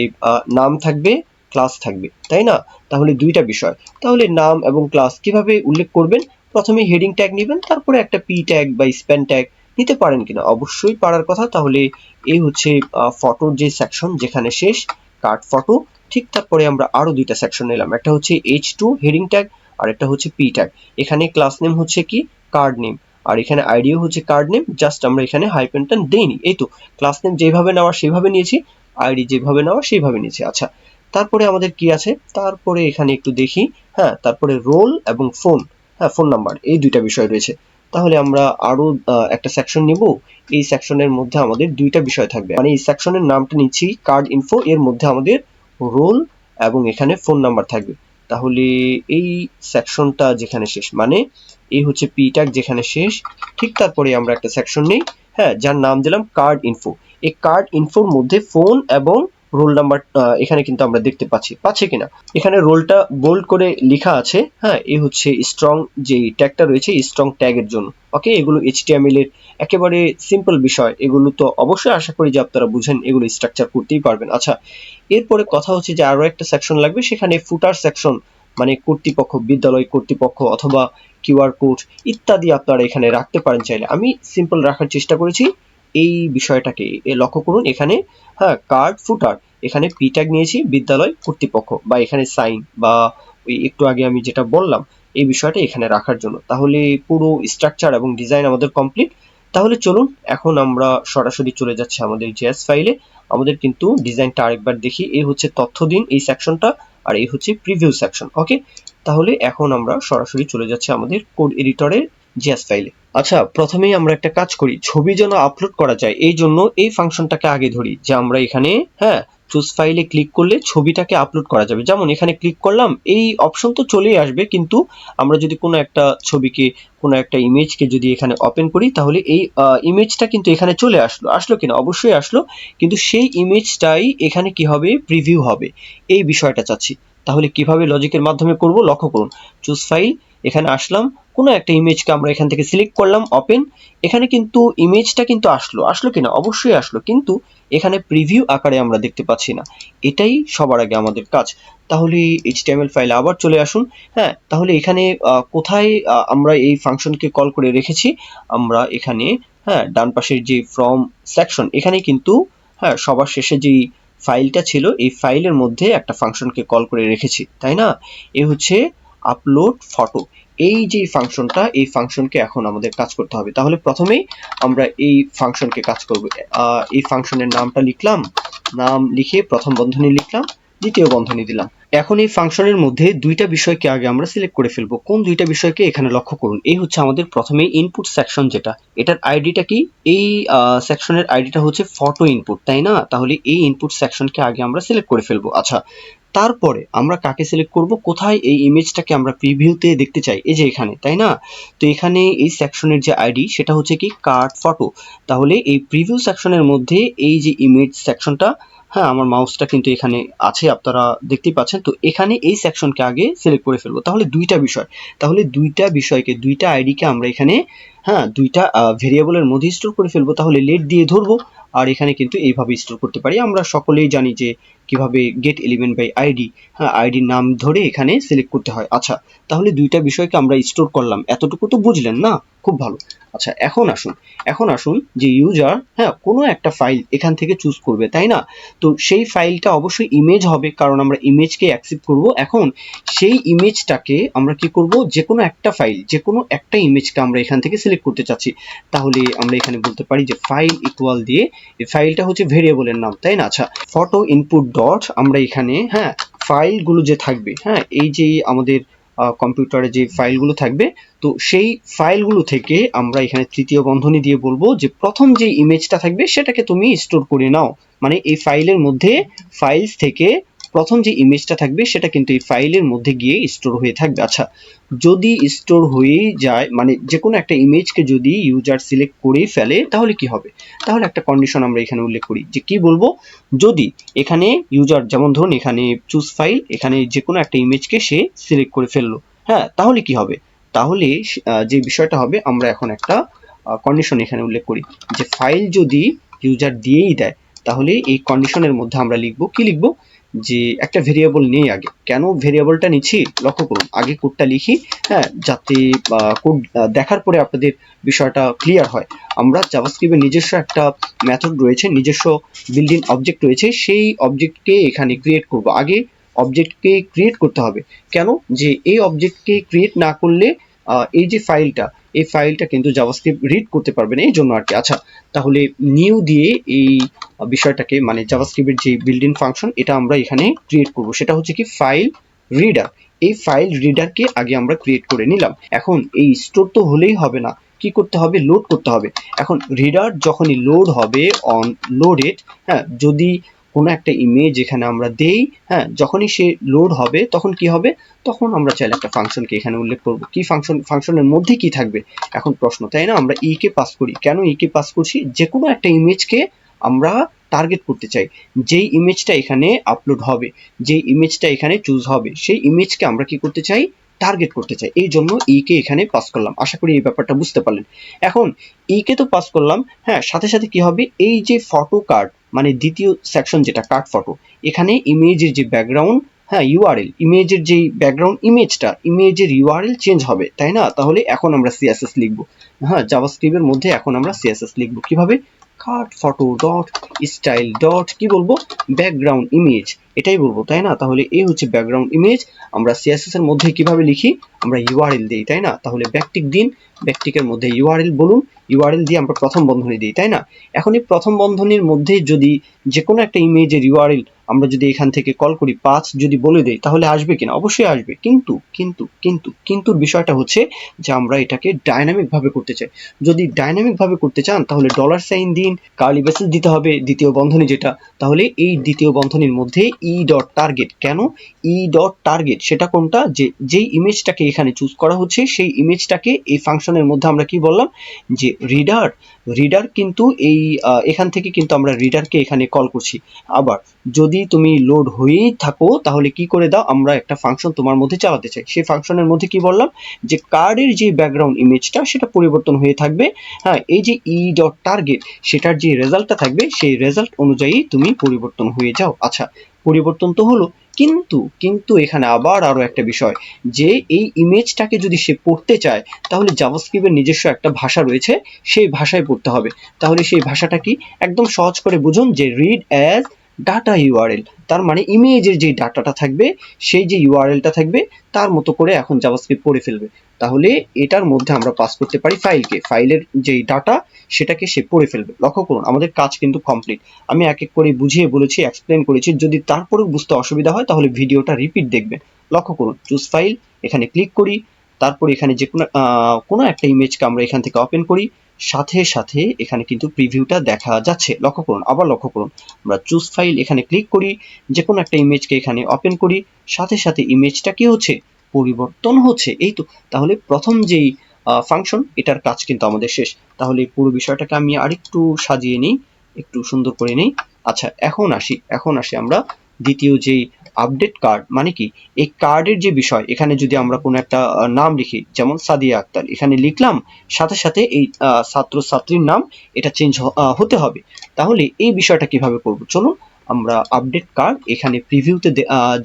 নাম থাকবে, ক্লাস থাকবে তাই না। তাহলে দুইটা বিষয়, তাহলে নাম এবং ক্লাস কিভাবে উল্লেখ করবেন, প্রথমে হেডিং ট্যাগ নেবেন, তারপরে একটা পি ট্যাগ বা স্প্যান ট্যাগ নিতে পারেন কিনা, অবশ্যই পারার কথা। তাহলে এই হচ্ছে ফটোর যে সেকশন যেখানে শেষ কার্ড ফটো, ঠিক তারপরে আমরা আরো দুইটা সেকশন নিলাম, একটা হচ্ছে H2 হেডিং ট্যাগ আর একটা হচ্ছে পি ট্যাগ। এখানে ক্লাস নেম হচ্ছে কি কার্ড নেম, আর এখানে আইডিও হচ্ছে কার্ড নেম, জাস্ট আমরা এখানে হাইফেনটা দেইনি। এই তো, ক্লাস নেম যেভাবে নেওয়া সেভাবে নিয়েছি, আইডি যেভাবে নেওয়া সেইভাবে নিয়েছি। আচ্ছা, তারপরে আমাদের কি আছে, তারপরে এখানে একটু দেখি। হ্যাঁ, তারপরে রোল এবং ফোন, হ্যাঁ ফোন নাম্বার, এই দুইটা বিষয় রয়েছে। তাহলে আমরা আরো একটা সেকশন নিব। এই সেকশনের মধ্যে আমাদের দুইটা বিষয় থাকবে, মানে এই সেকশনের নামটা নিচ্ছি কার্ড ইনফো, এর মধ্যে আমাদের রোল এবং এখানে ফোন নাম্বার থাকবে। তাহলে এই সেকশনটা যেখানে শেষ, মানে এই হচ্ছে পি ট্যাগ যেখানে শেষ, ঠিক তারপরে আমরা একটা সেকশন নেই, হ্যাঁ যার নাম দিলাম কার্ড ইনফো। এই কার্ড ইনফোর মধ্যে ফোন এবং রোল নাম্বার এখানে কিন্তু আমরা দেখতে পাচ্ছি কিনা, এখানে রোলটা বোল্ড করে লেখা আছে। হ্যাঁ, এই হচ্ছে স্ট্রং যে ট্যাগটা রয়েছে, স্ট্রং ট্যাগের জন্য। ওকে, এগুলো এইচটিএমএল এর একেবারে সিম্পল বিষয়, এগুলো তো অবশ্যই আশা করি যে আপনারা বুঝেন, এগুলো স্ট্রাকচার করতেই পারবেন। আচ্ছা, এরপরে কথা হচ্ছে যে আরো একটা সেকশন লাগবে, সেখানে ফুটার সেকশন, মানে কর্তৃপক্ষ, বিদ্যালয় কর্তৃপক্ষ অথবা কিউআর কোড ইত্যাদি আপনারা এখানে রাখতে পারেন চাইলে। আমি সিম্পল রাখার চেষ্টা করেছি এই বিষয়টাকে। লক্ষ্য করুন এখানে, হ্যাঁ কার্ড ফুটার, এখানে পি ট্যাগ নিয়েছি বিদ্যালয় কর্তৃপক্ষ, বা এখানে সাইন, বা ওই একটু আগে আমি যেটা বললাম এই বিষয়টা এখানে রাখার জন্য। তাহলে পুরো স্ট্রাকচার এবং ডিজাইন আমাদের কমপ্লিট। তাহলে চলুন এখন আমরা সরাসরি চলে যাচ্ছি আমাদের জেএস ফাইলে। আমাদের কিন্তু ডিজাইনটা আরেকবার দেখি, এই হচ্ছে তথ্য দিন এই সেকশনটা, আর এই হচ্ছে প্রিভিউ সেকশন। ওকে, তাহলে এখন আমরা সরাসরি চলে যাচ্ছি আমাদের কোড এডিটরের জেএস ফাইলে। আচ্ছা, প্রথমেই আমরা একটা কাজ করি, ছবি যেন আপলোড করা যায় এই জন্য এই ফাংশনটাকে আগে ধরি, যে আমরা এখানে হ্যাঁ চুজ ফাইলে ক্লিক করলে ছবিটাকে আপলোড করা যাবে। যেমন এখানে ক্লিক করলাম, এই অপশন তো চলেই আসবে, কিন্তু আমরা যদি কোনো একটা ছবিকে, কোনো একটা ইমেজকে যদি এখানে ওপেন করি, তাহলে এই ইমেজটা কিন্তু এখানে চলে আসলো কিনা, অবশ্যই আসলো, কিন্তু সেই ইমেজটাই এখানে কি হবে, প্রিভিউ হবে, এই বিষয়টা চাচ্ছি। তাহলে কিভাবে লজিকের মাধ্যমে করব, লক্ষ্য করুন, চুজ ফাইল, এখানে আসলাম, কোনো একটা ইমেজকে আমরা এখান থেকে সিলেক্ট করলাম, ওপেন, এখানে কিন্তু ইমেজটা কিন্তু আসলো কিনা, অবশ্যই আসলো, কিন্তু এখানে প্রিভিউ আকারে আমরা দেখতে পাচ্ছি না। এটাই সবার আগে আমাদের কাজ। তাহলে এইচটিএমএল ফাইলে আবার চলে আসুন। হ্যাঁ, তাহলে এখানে কোথায় আমরা এই ফাংশনকে কল করে রেখেছি, আমরা এখানে হ্যাঁ ডান পাশের যে ফ্রম সেকশন, এখানে কিন্তু হ্যাঁ সবার শেষে যেই ফাইলটা ছিল, এই ফাইলের মধ্যে একটা ফাংশনকে কল করে রেখেছি তাই না। এ হচ্ছে আপলোড ফটো, এই যে ফাংশনটা, এই ফাংশনকে এখন আমাদের কাজ করতে হবে। তাহলে প্রথমেই আমরা এই ফাংশনকে কাজ করব। এই ফাংশনের নামটা লিখলাম, নাম লিখে প্রথম বন্ধনী লিখলাম, দ্বিতীয় বন্ধনী দিলাম। এখন এই ফাংশনের মধ্যে দুইটা বিষয়কে আগে আমরা সিলেক্ট করে ফেলবো। কোন দুইটা বিষয়কে এখানে লক্ষ্য করুন। এই হচ্ছে আমাদের প্রথমে ইনপুট সেকশন, যেটা এটার আইডিটা কি, এই সেকশনের আইডিটা হচ্ছে ফটো ইনপুট, তাই না? তাহলে এই ইনপুট সেকশনকে আগে আমরা সিলেক্ট করে ফেলবো। আচ্ছা, তারপরে আমরা কাকে সিলেক্ট করব, কোথায় এই ইমেজটাকে আমরা প্রিভিউতে দেখতে চাই, এই যে এখানে, তাই না? তো এখানে এই সেকশনের যে আইডি সেটা হচ্ছে কি কার্ড ফটো। তাহলে এই প্রিভিউ সেকশনের মধ্যে এই যে ইমেজ সেকশনটা, হ্যাঁ আমার মাউসটা কিন্তু এখানে আছে, আপনারা দেখতেই পাচ্ছেন। তো এখানে এই সেকশনকে আগে সিলেক্ট করে ফেলবো। তাহলে দুইটা বিষয়, তাহলে দুইটা বিষয়কে, দুইটা আইডিকে আমরা এখানে দুইটা ভেরিয়েবলের মধ্যে স্টোর করে ফেলবো। তাহলে লেট দিয়ে ধরবো, আর এখানে কিন্তু এইভাবে স্টোর করতে পারি। আমরা সকলেই জানি যে কিভাবে গেট এলিমেন্ট বাই আইডি, আইডির নাম ধরে এখানে সিলেক্ট করতে হয়। আচ্ছা, তাহলে দুইটা বিষয়কে আমরা স্টোর করলাম, এতটুকু তো বুঝলেন না? খুব ভালো। আচ্ছা, এখন আসুন যে ইউজার কোনো একটা ফাইল এখান থেকে চুজ করবে, তাই না? তো সেই ফাইলটা অবশ্যই ইমেজ হবে, কারণ আমরা ইমেজকে অ্যাকসেপ্ট করব। এখন সেই ইমেজটাকে আমরা কি করব, যে কোনো একটা ফাইল, যে কোনো একটা ইমেজকে আমরা এখান থেকে সিলেক্ট করতে চাচ্ছি। তাহলে আমরা এখানে বলতে পারি যে ফাইল ইকুয়াল দিয়ে, এই ফাইলটা হচ্ছে ভেরিয়েবলের নাম, তাই না? আচ্ছা, ফটো ইনপুট ডট, আমরা এখানে ফাইলগুলো যে থাকবে, এই যে আমাদের কম্পিউটারে যে ফাইলগুলো থাকবে, তো সেই ফাইলগুলো থেকে আমরা এখানে তৃতীয় বন্ধনী দিয়ে বলবো যে প্রথম যে ইমেজটা থাকবে সেটাকে তুমি স্টোর করে নাও। মানে এই ফাইলের মধ্যে, ফাইলস থেকে প্রথম যে ইমেজটা থাকবে সেটা কিন্তু এই ফাইলের মধ্যে গিয়ে স্টোর হয়ে থাকবে। আচ্ছা, যদি স্টোর হয়ে যায়, মানে যে কোনো একটা ইমেজকে যদি ইউজার সিলেক্ট করেই ফেলে, তাহলে কি হবে? তাহলে একটা কন্ডিশন আমরা এখানে উল্লেখ করি, যে কি বলবো, যদি এখানে ইউজার, যেমন ধরুন এখানে চুজ ফাইল, এখানে যে কোনো একটা ইমেজকে সে সিলেক্ট করে ফেললো, তাহলে কি হবে? তাহলে যে বিষয়টা হবে, আমরা এখন একটা কন্ডিশন এখানে উল্লেখ করি, যে ফাইল যদি ইউজার দিয়েই দেয়, তাহলে এই কন্ডিশনের মধ্যে আমরা লিখবো, কি লিখবো, যে একটা ভেরিয়েবল নেই আগে। কেন ভেরিয়েবলটা নিচ্ছি লক্ষ্য করুন, আগে কোডটা লিখি, যাতে কোড দেখার পরে আপনাদের বিষয়টা ক্লিয়ার হয়। আমরা জাভাস্ক্রিপ্টের নিজস্ব একটা মেথড রয়েছে, নিজস্ব বিল্ট ইন অবজেক্ট রয়েছে, সেই অবজেক্টকে এখানে ক্রিয়েট করব। আগে অবজেক্টকে ক্রিয়েট করতে হবে। কেন? যে এই অবজেক্টকে ক্রিয়েট না করলে এই যে ফাইলটা, এই ফাইলটা কিন্তু জাভাস্ক্রিপ্ট রিড করতে পারবে না, এই জন্য আর কি। আচ্ছা, তাহলে নিউ দিয়ে এই বিষয়টাকে, মানে জাভাস্ক্রিপ্টের যে বিল্ট ইন ফাংশন, এটা আমরা এখানে ক্রিয়েট করব। সেটা হচ্ছে কি ফাইল রিডার। এই ফাইল রিডারকে আগে আমরা ক্রিয়েট করে নিলাম। এখন এই স্টোর তো হলেই হবে না, কি করতে হবে, লোড করতে হবে। এখন রিডার যখনই লোড হবে, অন লোডেড, যদি কোনো একটা ইমেজ এখানে আমরা দেই, যখনই সে লোড হবে তখন কি হবে, তখন আমরা চাইলে একটা ফাংশনকে এখানে উল্লেখ করব। কি ফাংশন, ফাংশনের মধ্যে কি থাকবে এখন প্রশ্ন, তাই না? আমরা ই কে পাস করি। কেন ই কে পাস করছি? যে কোনো একটা ইমেজকে আমরা টার্গেট করতে চাই। যেই ইমেজটা এখানে আপলোড হবে, যেই ইমেজটা এখানে চুজ হবে, সেই ইমেজকে আমরা কি করতে চাই, টার্গেট করতে চাই। এই জন্য ই কে এখানে পাস করলাম। আশা করি এই ব্যাপারটা বুঝতে পারলেন। এখন ই কে তো পাস করলাম, সাথে সাথে কি হবে, এই যে ফটো কার্ড, মানে দ্বিতীয় সেকশন যেটা কার্ড ফটো, এখানে ইমেজের যে ব্যাকগ্রাউন্ড, ইউআরএল, ইমেজের যে ব্যাকগ্রাউন্ড ইমেজটা, ইমেজের ইউআরএল চেঞ্জ হবে, তাই না? তাহলে এখন আমরা সিএসএস লিখবো। জাভাস্ক্রিপ্টের মধ্যে এখন আমরা সিএসএস লিখবো। কিভাবে? Card photo dot style dot, কি বলবো, ব্যাকগ্রাউন্ড ইমেজ, এটাই বলবো, তাই না? তাহলে এই হচ্ছে ব্যাকগ্রাউন্ড ইমেজ। আমরা সিএসএস এর মধ্যে কিভাবে লিখি, আমরা ইউআরএল দিই, তাই না? তাহলে ব্যাকটিক দিন, ব্যাকটিকের মধ্যে ইউআরএল বলুন, ইউআরএল দিয়ে আমরা প্রথম বন্ধনী দিই, তাই না? এখন এই প্রথম বন্ধনীর মধ্যে যদি যে কোনো একটা ইমেজের ইউআরএল আমরা যদি এখান থেকে কল করি, 5 যদি বলে দেই, তাহলে আসবে কিনা? অবশ্যই আসবে। কিন্তু বিষয়টা হচ্ছে যে আমরা এটাকে ডাইনামিক ভাবে করতে চাই। যদি ডাইনামিক ভাবে করতে চান, তাহলে $সাইন দিন, কার্লি ব্রেসেস দিতে হবে, দ্বিতীয় বন্ধনী যেটা। তাহলে এই দ্বিতীয় বন্ধনীর মধ্যে ই ডট টার্গেট। কেন ই ডট টার্গেট? সেটা কোনটা, যে যেই ইমেজটাকে এখানে চুজ করা হচ্ছে, সেই ইমেজটাকে এই ফাংশনের মধ্যে আমরা কি বললাম, যে রিডার কিন্তু এই এখান থেকে কিন্তু আমরা রিডারকে এখানে কল করছি। আবার যদি তুমি লোড হয়েই থাকো, তাহলে কি করে দাও, আমরা একটা ফাংশন তোমার মধ্যে চালাতে চাই, সেই ফাংশনের মধ্যে কি বললাম, যে কার্ডের যে ব্যাকগ্রাউন্ড ইমেজটা সেটা পরিবর্তন হয়ে থাকবে। এই যে ই ডট টার্গেট, সেটার যে রেজাল্টটা থাকবে, সেই রেজাল্ট অনুযায়ী তুমি পরিবর্তন হয়ে যাও। আচ্ছা, পরিবর্তন তো হলো, কিন্তু এখানে আবার আরো একটা বিষয়, যে এই ইমেজটাকে যদি সে পড়তে চায়, তাহলে জাভাস্ক্রিপ্টের নিজস্ব একটা ভাষা রয়েছে, সেই ভাষায় পড়তে হবে। তাহলে সেই ভাষাটা কি, একদম সহজ করে বুঝুন, যে রিড অ্যাজ ডাটা ইউআরএল, তার মানে ইমেজের যে ডাটাটা থাকবে সেই যে ইউআরএলটা থাকবে তার মতো করে এখন জাভাস্ক্রিপ্ট পড়ে ফেলবে। তাহলে এটার মধ্যে আমরা পাস করতে পারি ফাইলকে, ফাইলের যেই ডাটা সেটাকে সে পড়ে ফেলবে। লক্ষ্য করুন আমাদের কাজ কিন্তু কমপ্লিট। আমি এক এক করে বুঝিয়ে বলেছি, এক্সপ্লেন করেছি। যদি তারপরেও বুঝতে অসুবিধা হয় তাহলে ভিডিওটা রিপিট দেখবেন। লক্ষ্য করুন চুজ ফাইল, এখানে ক্লিক করি, তারপর এখানে যে কোনো একটা ইমেজকে আমরা এখান থেকে ওপেন করি, সাথে সাথে এখানে কিন্তু প্রিভিউটা দেখা যাচ্ছে। লক্ষ্য করুন, আবার লক্ষ্য করুন, আমরা চুজ ফাইল এখানে ক্লিক করি, যে কোনো একটা ইমেজকে এখানে ওপেন করি, সাথে সাথে ইমেজটা কি হচ্ছে, পরিবর্তন হচ্ছে। এই তো, তাহলে প্রথম যেই ফাংশন এটার কাজ কিন্তু আমাদের শেষ। তাহলে পুরো বিষয়টাকে আমি আরেকটু সাজিয়ে নিই, একটু সুন্দর করে নিই। আচ্ছা, এখন আসি আমরা দ্বিতীয় যেই আপডেট কার্ড, মানে কি এই কার্ডের যে বিষয়, এখানে যদি আমরা কোনো একটা নাম লিখি, যেমন সাদিয়া আক্তার, এখানে লিখলাম, সাথে সাথে এই ছাত্র ছাত্রীর নাম এটা চেঞ্জ হতে হবে। তাহলে এই বিষয়টা কিভাবে করব, চলুন আমরা আপডেট কার্ড এখানে প্রিভিউতে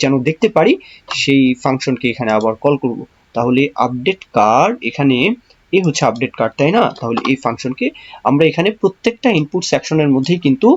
যেন দেখতে পারি সেই ফাংশনকে এখানে আবার কল করব। তাহলে আপডেট কার্ড, এখানে এই হচ্ছে আপডেট কার্ড, তাই না? তাহলে এই ফাংশনকে আমরা এখানে প্রত্যেকটা ইনপুট সেকশনের মধ্যেই কিন্তু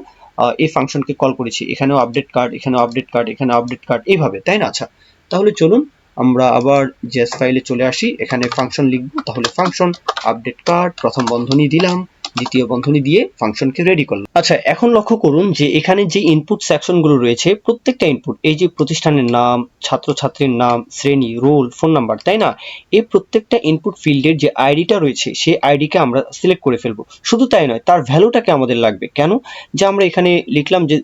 এই ফাংশনকে কল করেছি। এখানেও আপডেট কার্ড, এখানেও আপডেট কার্ড, এখানে আপডেট কার্ড, এইভাবে, তাই না? আচ্ছা, তাহলে চলুন আমরা আবার জেএস ফাইলে চলে আসি, এখানে ফাংশন লিখব। তাহলে ফাংশন আপডেট কার্ড, প্রথম বন্ধনী দিলাম, দ্বিতীয় বন্ধনী দিয়ে ফাংশনকে রেডি করলাম। আচ্ছা, এখন লক্ষ্য করুন যে এখানে যে ইনপুট সেকশনগুলো রয়েছে, প্রত্যেকটা ইনপুট, এই যে প্রতিষ্ঠানের নাম, ছাত্রছাত্রীর নাম, শ্রেণী, রোল, ফোন নাম্বার, তাই না? এই প্রত্যেকটা ইনপুট ফিল্ডের যে আইডিটা রয়েছে সেই আইডিকে আমরা সিলেক্ট করে ফেলবো। শুধু তাই নয়, তার ভ্যালুটাকে আমাদের লাগবে। কেন? যে আমরা এখানে লিখলাম যে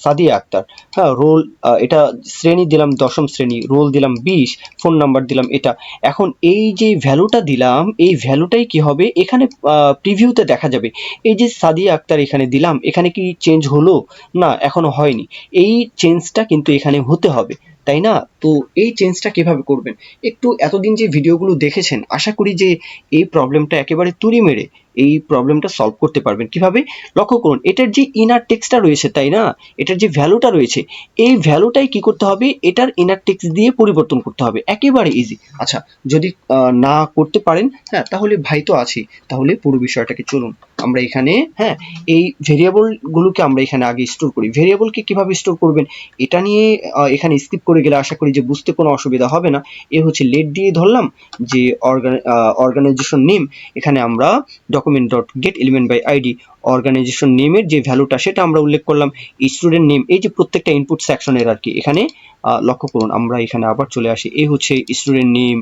সাদিয়া আক্তার, হ্যাঁ, রোল, এটা শ্রেণী দিলাম 10ম শ্রেণী, রোল দিলাম 20, ফোন নাম্বার দিলাম এটা। এখন এই যে ভ্যালুটা দিলাম, এই ভ্যালুটাই কি হবে, এখানে প্রিভিউতে দেখা যাবে। এই যে সাদিয়া আক্তার এখানে দিলাম, এখানে কি চেঞ্জ হলো? না, এখনো হয়নি। এই চেঞ্জটা কিন্তু এখানে হতে হবে, তাই না? তো এই চেঞ্জটা কিভাবে করবেন, একটু এতদিন যে ভিডিওগুলো দেখেছেন, আশা করি যে এই প্রবলেমটা একেবারে তুড়ি মেরে এই প্রবলেমটা সলভ করতে পারবেন। কিভাবে? লক্ষ্য করুন, এটার যে ইনার টেক্সটটা রয়েছে, তাই না, এটার যে ভ্যালুটা রয়েছে, এই ভ্যালুটাই কি করতে হবে, এটার ইনার টেক্সট দিয়ে পরিবর্তন করতে হবে। একেবারে ইজি। আচ্ছা, যদি না করতে পারেন, হ্যাঁ, তাহলে ভাই তো আছেই। তাহলে পুরো বিষয়টাকে চলুন আমরা এখানে, হ্যাঁ, এই ভেরিয়েবল গুলোকে আমরা এখানে আগে স্টোর করি। ভেরিয়েবলকে কিভাবে স্টোর করবেন এটা নিয়ে এখানে স্কিপ করে গেলে আশা করি যে বুঝতে কোনো অসুবিধা হবে না। এ হচ্ছে লেট দিয়ে ধরলাম যে অর্গানাইজেশন নেম, এখানে আমরা document dot get element by ID, organisation নেমের যে ভ্যালুটা সেটা আমরা উল্লেখ করলাম। স্টুডেন্ট নেম, এই যে প্রত্যেকটা ইনপুট সেকশনের আর কি, এখানে লক্ষ্য করুন আমরা এখানে আবার চলে আসি। এই হচ্ছে স্টুডেন্ট নেম,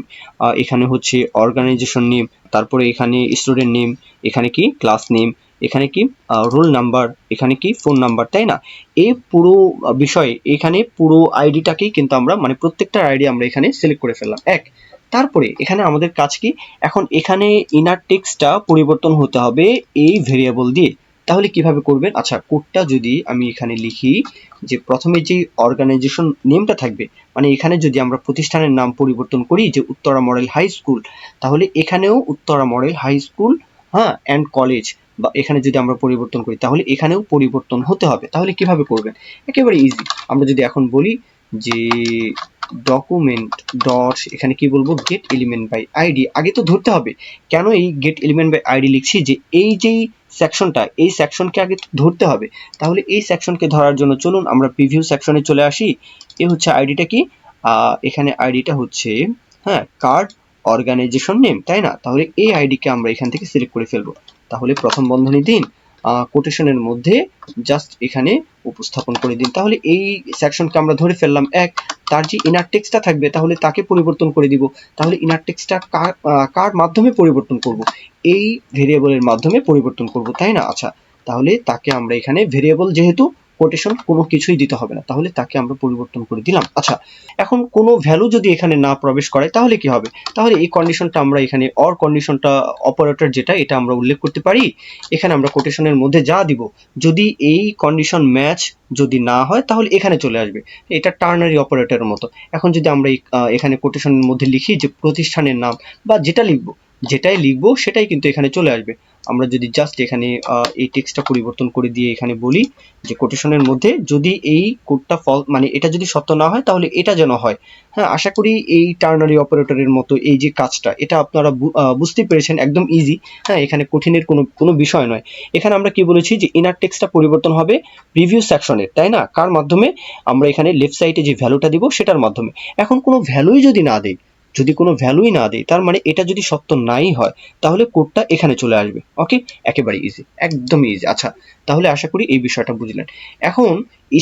এখানে হচ্ছে অর্গানাইজেশন নেম, তারপরে এখানে স্টুডেন্ট নেম, এখানে কি ক্লাস নেম, এখানে কি রোল নাম্বার, এখানে কি ফোন নাম্বার, তাই না? এই পুরো বিষয়ে এখানে পুরো আইডিটাকেই কিন্তু আমরা, মানে প্রত্যেকটা আইডি আমরা এখানে সিলেক্ট করে ফেললাম। তারপরে এখানে আমাদের কাজ কি, এখন এখানে ইনার টেক্সটটা পরিবর্তন হতে হবে এই ভেরিয়েবল দিয়ে। তাহলে কিভাবে করবেন? আচ্ছা, কোডটা যদি আমি এখানে লিখি, যে প্রথমে যে অর্গানাইজেশন নেমটা থাকবে, মানে এখানে যদি আমরা প্রতিষ্ঠানের নাম পরিবর্তন করি যে উত্তরা মডেল হাই স্কুল, তাহলে এখানেও উত্তরা মডেল হাই স্কুল, হ্যাঁ, অ্যান্ড কলেজ, বা এখানে যদি আমরা পরিবর্তন করি তাহলে এখানেও পরিবর্তন হতে হবে। তাহলে কিভাবে করবেন? একেবারে ইজি। আমরা যদি এখন বলি যে ডকুমেন্ট ডট, এখানে কি বলবো, গেট এলিমেন্ট বাই আইডি, আগে তো ধরতে হবে। কেন এই গেট এলিমেন্ট বাই আইডি লিখছি, যে এই যেই সেকশনটা, এই সেকশনকে আগে ধরতে হবে। তাহলে এই সেকশনকে ধরার জন্য চলুন আমরা প্রিভিউ সেকশনে চলে আসি। এ হচ্ছে আইডিটা কি, এখানে আইডিটা হচ্ছে, হ্যাঁ, কার্ড অর্গানাইজেশন নেম, তাই না? তাহলে এই আইডিকে আমরা এখান থেকে সিলেক্ট করে ফেলবো। তাহলে প্রথম বন্ধনী দিন, কোটেশনের মধ্যে জাস্ট এখানে উপস্থাপন করে দিন। তাহলে এই সেকশনকে আমরা ধরে ফেললাম। তার যে ইনার টেক্সটটা থাকবে তাহলে তাকে পরিবর্তন করে দিব। তাহলে ইনার টেক্সটটা কার মাধ্যমে পরিবর্তন করব? এই ভেরিয়েবলের মাধ্যমে পরিবর্তন করব, তাই না? আচ্ছা, তাহলে তাকে আমরা এখানে ভেরিয়েবল, যেহেতু কোটেশন কোনো কিছুই দিতে হবে না, তাহলে তাকে আমরা পরিবর্তন করে দিলাম। আচ্ছা, এখন কোনো ভ্যালু যদি এখানে না প্রবেশ করে তাহলে কি হবে? তাহলে এই কন্ডিশনটা আমরা এখানে অর কন্ডিশনটা অপারেটর যেটা, এটা আমরা উল্লেখ করতে পারি। এখানে আমরা কোটেশনের মধ্যে যা দিব, যদি এই কন্ডিশন ম্যাচ যদি না হয় তাহলে এখানে চলে আসবে। এটা টার্নারি অপারেটরের মতো। এখন যদি আমরা এখানে কোটেশনের মধ্যে লিখি যে প্রতিষ্ঠানের নাম, বা যেটাই লিখবো সেটাই কিন্তু এখানে চলে আসবে। আমরা যদি জাস্ট এখানে এই টেক্সটটা পরিবর্তন করে দিয়ে এখানে বলি যে কোটেশনের মধ্যে যদি এই কোডটা মানে এটা যদি সত্য না হয় তাহলে এটা যেন হয়। হ্যাঁ, আশা করি এই টার্নারি অপারেটরের মতো এই যে কাজটা এটা আপনারা বুঝতে পেরেছেন, একদম ইজি। হ্যাঁ, এখানে কঠিনের কোনো বিষয় নয়। এখানে আমরা কি বলেছি যে ইনার টেক্সটটা পরিবর্তন হবে প্রিভিউ সেকশনের, তাই না? কার মাধ্যমে? আমরা এখানে লেফট সাইডে যে ভ্যালুটা দিব সেটার মাধ্যমে। এখন কোনো ভ্যালুই যদি না দেই, যদি কোনো ভ্যালুই না দেই, তার মানে এটা যদি সত্য নাই হয় তাহলে কোডটা এখানে চলে আসবে। ওকে, একেবারে ইজি, একদম ইজি। আচ্ছা, তাহলে আশা করি এই বিষয়টা বুঝলেন। এখন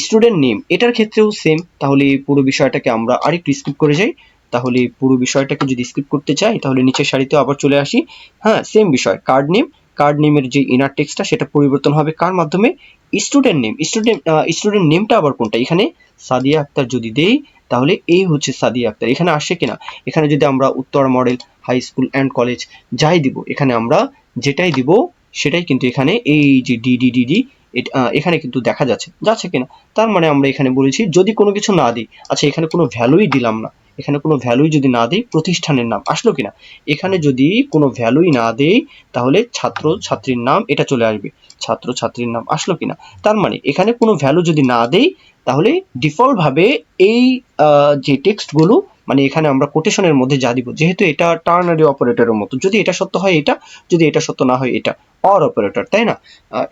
স্টুডেন্ট নেম, এটার ক্ষেত্রেও সেম। তাহলে পুরো বিষয়টাকে আমরা আরেকটু স্কিপ করে যাই। তাহলে পুরো বিষয়টাকে যদি স্কিপ করতে চাই তাহলে নিচের সারিতে আবার চলে আসি। হ্যাঁ, সেম বিষয়, কার্ড নেম। কার্ড নেমের যে ইনার টেক্সটটা সেটা পরিবর্তন হবে কার মাধ্যমে? Student name. স্টুডেন্ট নেমটা আবার কোনটা? এখানে সাদিয়া আক্তার যদি দেই তাহলে এই হচ্ছে সাদিয়া আক্তার। এখানে আসে কিনা? এখানে যদি আমরা Uttar model high school and college যাই দিব, এখানে আমরা যেটাই দিব সেটাই কিন্তু এখানে এই যে ডিডি এখানে কিন্তু দেখা যাচ্ছে কিনা? তার মানে আমরা এখানে বলেছি যদি কোনো কিছু না দিই, আচ্ছা এখানে কোনো ভ্যালুই দিলাম না, এখানে কোনো ভ্যালুই যদি না দিই, প্রতিষ্ঠানের নাম আসলো কিনা? এখানে যদি কোনো ভ্যালুই না দেই তাহলে ছাত্র ছাত্রীর নাম এটা চলে আসবে, ছাত্র ছাত্রীর নাম আসলো কিনা? তার মানে এখানে কোনো ভ্যালু যদি না দেই তাহলে ডিফল্ট ভাবে এই যে টেক্সট গুলো, মানে এখানে আমরা কোটেশনের মধ্যে যা দিব, যেহেতু এটা টার্নারি অপারেটরের মতো, যদি এটা সত্য হয় এটা, যদি এটা সত্য না হয় এটা, অর অপারেটর, তাই না?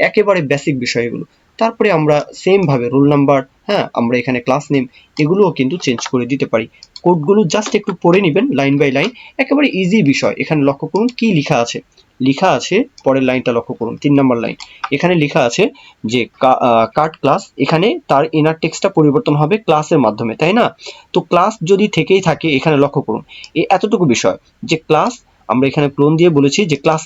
একেবারে বেসিক বিষয় এগুলো। তারপরে আমরা সেম ভাবে রোল নাম্বার, হ্যাঁ, আমরা এখানে ক্লাস নেম এগুলোও কিন্তু চেঞ্জ করে দিতে পারি। কোডগুলো জাস্ট একটু পড়ে নেবেন লাইন বাই লাইন, একেবারে ইজি বিষয়। এখানে লক্ষ্য করুন কি লেখা আছে। লেখা আছে, পরের লাইনটা লক্ষ্য করুন, 3 নাম্বার লাইন। এখানে লেখা আছে যে কার্ড ক্লাস, এখানে তার ইনার টেক্সটটা পরিবর্তন হবে ক্লাসের মাধ্যমে, তাই না? তো ক্লাস যদি থেকেই থাকে, এখানে লক্ষ্য করুন এতটুকু বিষয় যে ক্লাস, আমরা এখানে ক্লোন দিয়ে বলেছি যে ক্লাস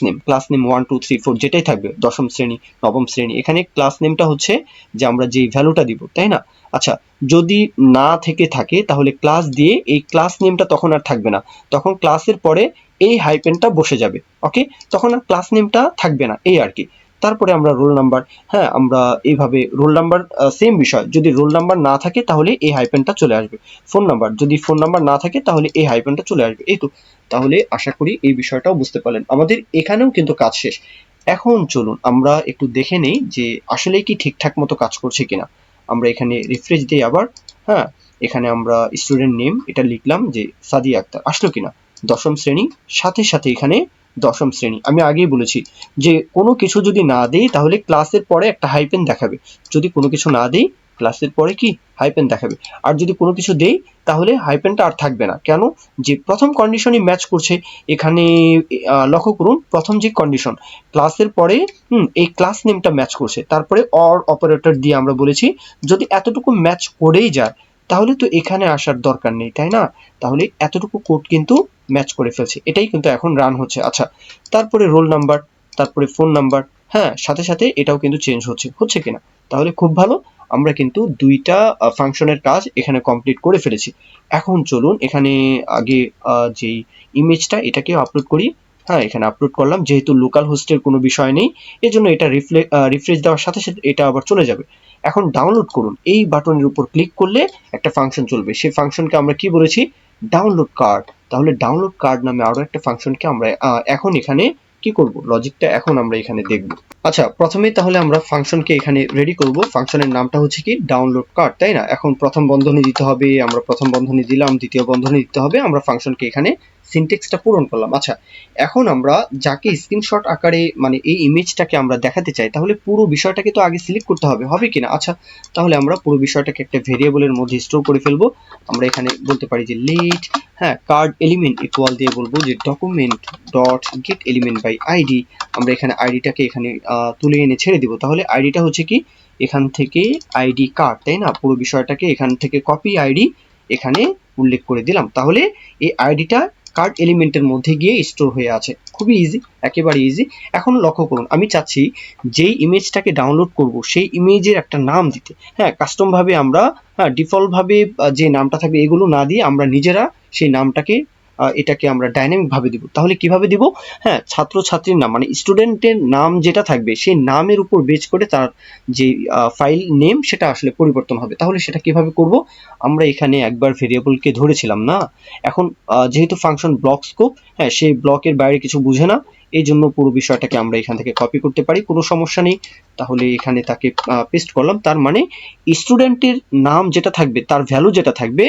নেম 1 2 3 4 যেটাই থাকবে, দশম শ্রেণী, নবম শ্রেণী, এখানে ক্লাস নেমটা হচ্ছে যে আমরা যে ভ্যালুটা দিব, তাই না? আচ্ছা, যদি না থেকে থাকে তাহলে ক্লাস দিয়ে এই ক্লাস নেমটা তখন আর থাকবে না, তখন ক্লাসের পরে এই হাইপেনটা বসে যাবে। ওকে, তখন আর ক্লাস নেমটা থাকবে না, এই আর কি। তারপরে আমরা রোল নাম্বার, হ্যাঁ, আমরা এইভাবে রোল নাম্বার, সেম বিষয়, যদি রোল নাম্বার না থাকে তাহলে এই হাইপেনটা চলে আসবে। ফোন নাম্বার, যদি ফোন নাম্বার না থাকে তাহলে এই হাইপেনটা চলে আসবে। এই তো, তাহলে আশা করি এই বিষয়টাও বুঝতে পারলেন। আমাদের এখানেও কিন্তু কাজ শেষ। এখন চলুন আমরা একটু দেখে নেই যে আসলে কি ঠিকঠাক মতো কাজ করছে কিনা। আমরা এখানে রিফ্রেশ দিই আবার। হ্যাঁ, এখানে আমরা স্টুডেন্ট নেম এটা লিখলাম যে সাদিয়া আক্তার, আসলো কিনা? দশম শ্রেণী, সাথে সাথে এখানে দশম শ্রেণী। আমি আগেই বলেছি যে কোনো কিছু যদি না দেই তাহলে ক্লাসের পরে একটা হাইপেন দেখাবে, যদি কোনো কিছু না দেই ক্লাসের পরে কি হাইপেন দেখাবে, আর যদি কোনো কিছু দেই তাহলে হাইপেনটা আর থাকবে না। কেন? যে প্রথম কন্ডিশনই ম্যাচ করছে। এখানে লক্ষ্য করুন প্রথম যে কন্ডিশন, ক্লাসের পরে এই ক্লাস নেমটা ম্যাচ করছে, তারপরে অর অপারেটর দিয়ে আমরা বলেছি যদি এতটুকু ম্যাচ করেই যায় তাহলে তো এখানে আসার দরকার নেই, তাই না? তাহলে এতটুকু কোড কিন্তু ম্যাচ করে ফেলছে, এটাই কিন্তু এখন রান হচ্ছে। আচ্ছা, তারপরে রোল নাম্বার, তারপরে ফোন নাম্বার, হ্যাঁ, সাথে সাথে এটাও কিন্তু চেঞ্জ হচ্ছে কিনা? তাহলে খুব ভালো, আমরা কিন্তু দুইটা ফাংশনের কাজ এখানে কমপ্লিট করে ফেলেছি। এখন চলুন এখানে আগে যেই ইমেজটা এটাকে আপলোড করি। হ্যাঁ, এখানে আপলোড করলাম, যেহেতু লোকাল হোস্টের কোনো বিষয় নেই এজন্য এটা রিফ্রেশ দেওয়ার সাথে সাথে এটা আবার চলে যাবে। এখন ডাউনলোড করুন, এই বাটনের উপর ক্লিক করলে একটা ফাংশন চলবে, সেই ফাংশনকে আমরা কি বলেছি? Download card. তাহলে ডাউনলোড কার্ড নামে আরো একটা ফাংশনকে আমরা এখন এখানে কি করব, লজিকটা এখন আমরা এখানে দেখব। আচ্ছা, প্রথমেই তাহলে আমরা ফাংশনকে এখানে রেডি করব। ফাংশনের নামটা হচ্ছে কি ডাউনলোড কার্ড, তাই না? এখন প্রথম বন্ধনী দিতে হবে, আমরা প্রথম বন্ধনী দিলাম, দ্বিতীয় বন্ধনী দিতে হবে, আমরা ফাংশনকে এখানে সিনট্যাক্সটা পূরণ করলাম। আচ্ছা, এখন আমরা যাকে স্ক্রিনশট আকারে মানে এই ইমেজটাকে আমরা দেখাতে চাই তাহলে পুরো বিষয়টাকে তো আগে সিলেক্ট করতে হবে কিনা? আচ্ছা, তাহলে আমরা পুরো বিষয়টাকে একটা ভেরিয়েবলের মধ্যে স্টোর করে ফেলবো। আমরা এখানে বলতে পারি যে লেট, হ্যাঁ, কার্ড এলিমেন্ট ইকুয়াল দিয়ে বলবো যে document dot get element by ID. আমরা এখানে আইডিটাকে এখানে তুলে এনে ছেড়ে দিব। তাহলে আইডিটা হচ্ছে কি এখান থেকে আইডি কার্ড, তাই না? পুরো বিষয়টাকে এখান থেকে কপি আইডি এখানে উল্লেখ করে দিলাম। তাহলে এই আইডিটা কার্ড এলিমেন্টের মধ্যে গিয়ে স্টোর হয়ে আছে। খুবই ইজি, একেবারে ইজি। এখন লক্ষ্য করুন, আমি চাচ্ছি যেই ইমেজটাকে ডাউনলোড করব সেই ইমেজের একটা নাম দিতে। হ্যাঁ, কাস্টম ভাবে আমরা, হ্যাঁ, ডিফল্ট ভাবে যে নামটা থাকবে এগুলো না দিয়ে আমরা নিজেরা সেই নামটাকে এটাকে আমরা ডাইনামিক ভাবে দিব। তাহলে কিভাবে দিব? হ্যাঁ, ছাত্র ছাত্রীর নাম মানে স্টুডেন্টের নাম যেটা থাকবে সেই নামের উপর বেস করে তার যে ফাইল নেম সেটা আসলে পরিবর্তন হবে। তাহলে সেটা কিভাবে করব? আমরা এখানে একবার ভেরিয়েবলকে ধরেছিলাম না, এখন যেহেতু ফাংশন ব্লক স্কোপ, হ্যাঁ, সেই ব্লকের বাইরে কিছু বুঝে না, এই জন্য পুরো বিষয়টাকে আমরা এখান থেকে কপি করতে পারি, কোনো সমস্যা নেই। তাহলে এখানে তাকে পেস্ট করলাম। তার মানে স্টুডেন্টের নাম যেটা থাকবে, তার ভ্যালু যেটা থাকবে,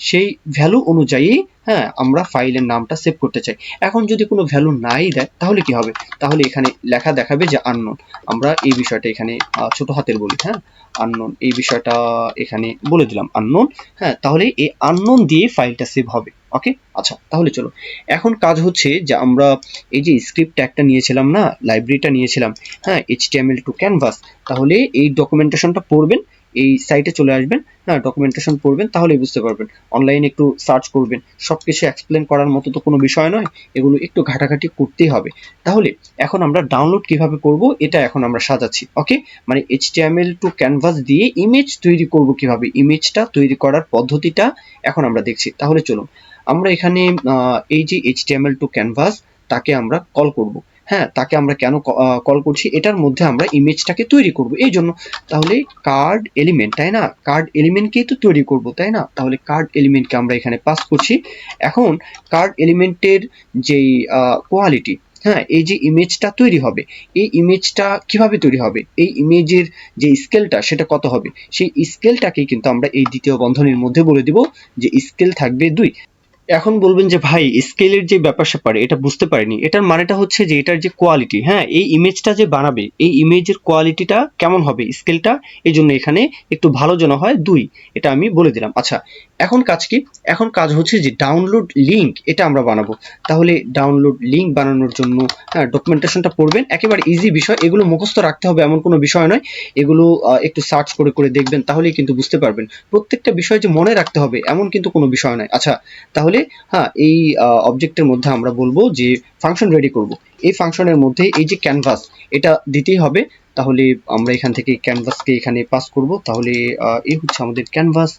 সেই ভ্যালু অনুযায়ী হ্যাঁ আমরা ফাইলের নামটা সেভ করতে চাই। এখন যদি কোনো ভ্যালু নাই দেয় তাহলে কি হবে? তাহলে এখানে লেখা দেখাবে যে আননোন। আমরা এই বিষয়টা এখানে ছোট হাতের বলি, হ্যাঁ আননোন, এই বিষয়টা এখানে বলে দিলাম আননোন। হ্যাঁ, তাহলে এই আননোন দিয়ে ফাইলটা সেভ হবে। ওকে, আচ্ছা তাহলে চলো এখন কাজ হচ্ছে যে আমরা এই যে স্ক্রিপ্ট ট্যাগটা নিয়েছিলাম না, লাইব্রেরিটা নিয়েছিলাম, হ্যাঁ HTML টু ক্যানভাস, তাহলে এই ডকুমেন্টেশনটা পড়বেন, এই সাইটে চলে আসবেন, হ্যাঁ ডকুমেন্টেশন পড়বেন, তাহলেই বুঝতে পারবেন। অনলাইনে একটু সার্চ করবেন, সবকিছু এক্সপ্লেন করার মতো তো কোনো বিষয় নয়, এগুলো একটু ঘাটাঘাটি করতেই হবে। তাহলে এখন আমরা ডাউনলোড কিভাবে করব এটা এখন আমরা সাজাচ্ছি। ওকে, মানে HTML টু ক্যানভাস দিয়ে ইমেজ তৈরি করব কিভাবে, ইমেজটা তৈরি করার পদ্ধতিটা এখন আমরা দেখছি। তাহলে চলুন আমরা এখানে এই যে HTML টু ক্যানভাস, তাকে আমরা কল করব। হ্যাঁ, তাকে আমরা কেন কল করছি, এটার মধ্যে আমরা ইমেজটাকে তৈরি করব এই জন্য। তাহলে কার্ড এলিমেন্ট, তাই না, কার্ড এলিমেন্টকেই তো তৈরি করব, তাই না, তাহলে কার্ড এলিমেন্টকে আমরা এখানে পাস করছি। এখন কার্ড এলিমেন্টের যেই কোয়ালিটি, হ্যাঁ এই যে ইমেজটা তৈরি হবে, এই ইমেজটা কিভাবে তৈরি হবে, এই ইমেজের যে স্কেলটা সেটা কত হবে, সেই স্কেলটাকেই কিন্তু আমরা এই দ্বিতীয় বন্ধনীর মধ্যে বলে দিব যে স্কেল থাকবে 2। এখন বলবেন যে ভাই স্কেলের যে ব্যাপার স্যাপার এটা বুঝতে পারিনি, এটার মানেটা হচ্ছে যে এটার যে কোয়ালিটি, হ্যাঁ এই ইমেজটা যে বানাবে এই ইমেজের কোয়ালিটিটা কেমন হবে স্কেলটা, এই জন্য এখানে একটু ভালো যেন হয় 2, এটা আমি বলে দিলাম। আচ্ছা এখন কাজ কি, এখন কাজ হচ্ছে যে ডাউনলোড লিঙ্ক এটা আমরা বানাবো। তাহলে ডাউনলোড লিঙ্ক বানানোর জন্য হ্যাঁ ডকুমেন্টেশনটা পড়বেন, একেবারে ইজি বিষয়, এগুলো মুখস্থ রাখতে হবে এমন কোনো বিষয় নয়, এগুলো একটু সার্চ করে করে দেখবেন তাহলেই কিন্তু বুঝতে পারবেন। প্রত্যেকটা বিষয় যে মনে রাখতে হবে এমন কিন্তু কোনো বিষয় নয়। আচ্ছা তাহলে হ্যাঁ এই অবজেক্টের মধ্যে আমরা বলবো যে ফাংশন রেডি করব, এই ফাংশনের মধ্যে এই যে ক্যানভাস এটা দিতেই হবে। তাহলে আমরা এখান থেকে ক্যানভাসকে এখানে পাস করব, তাহলে এই হচ্ছে আমাদের ক্যানভাস।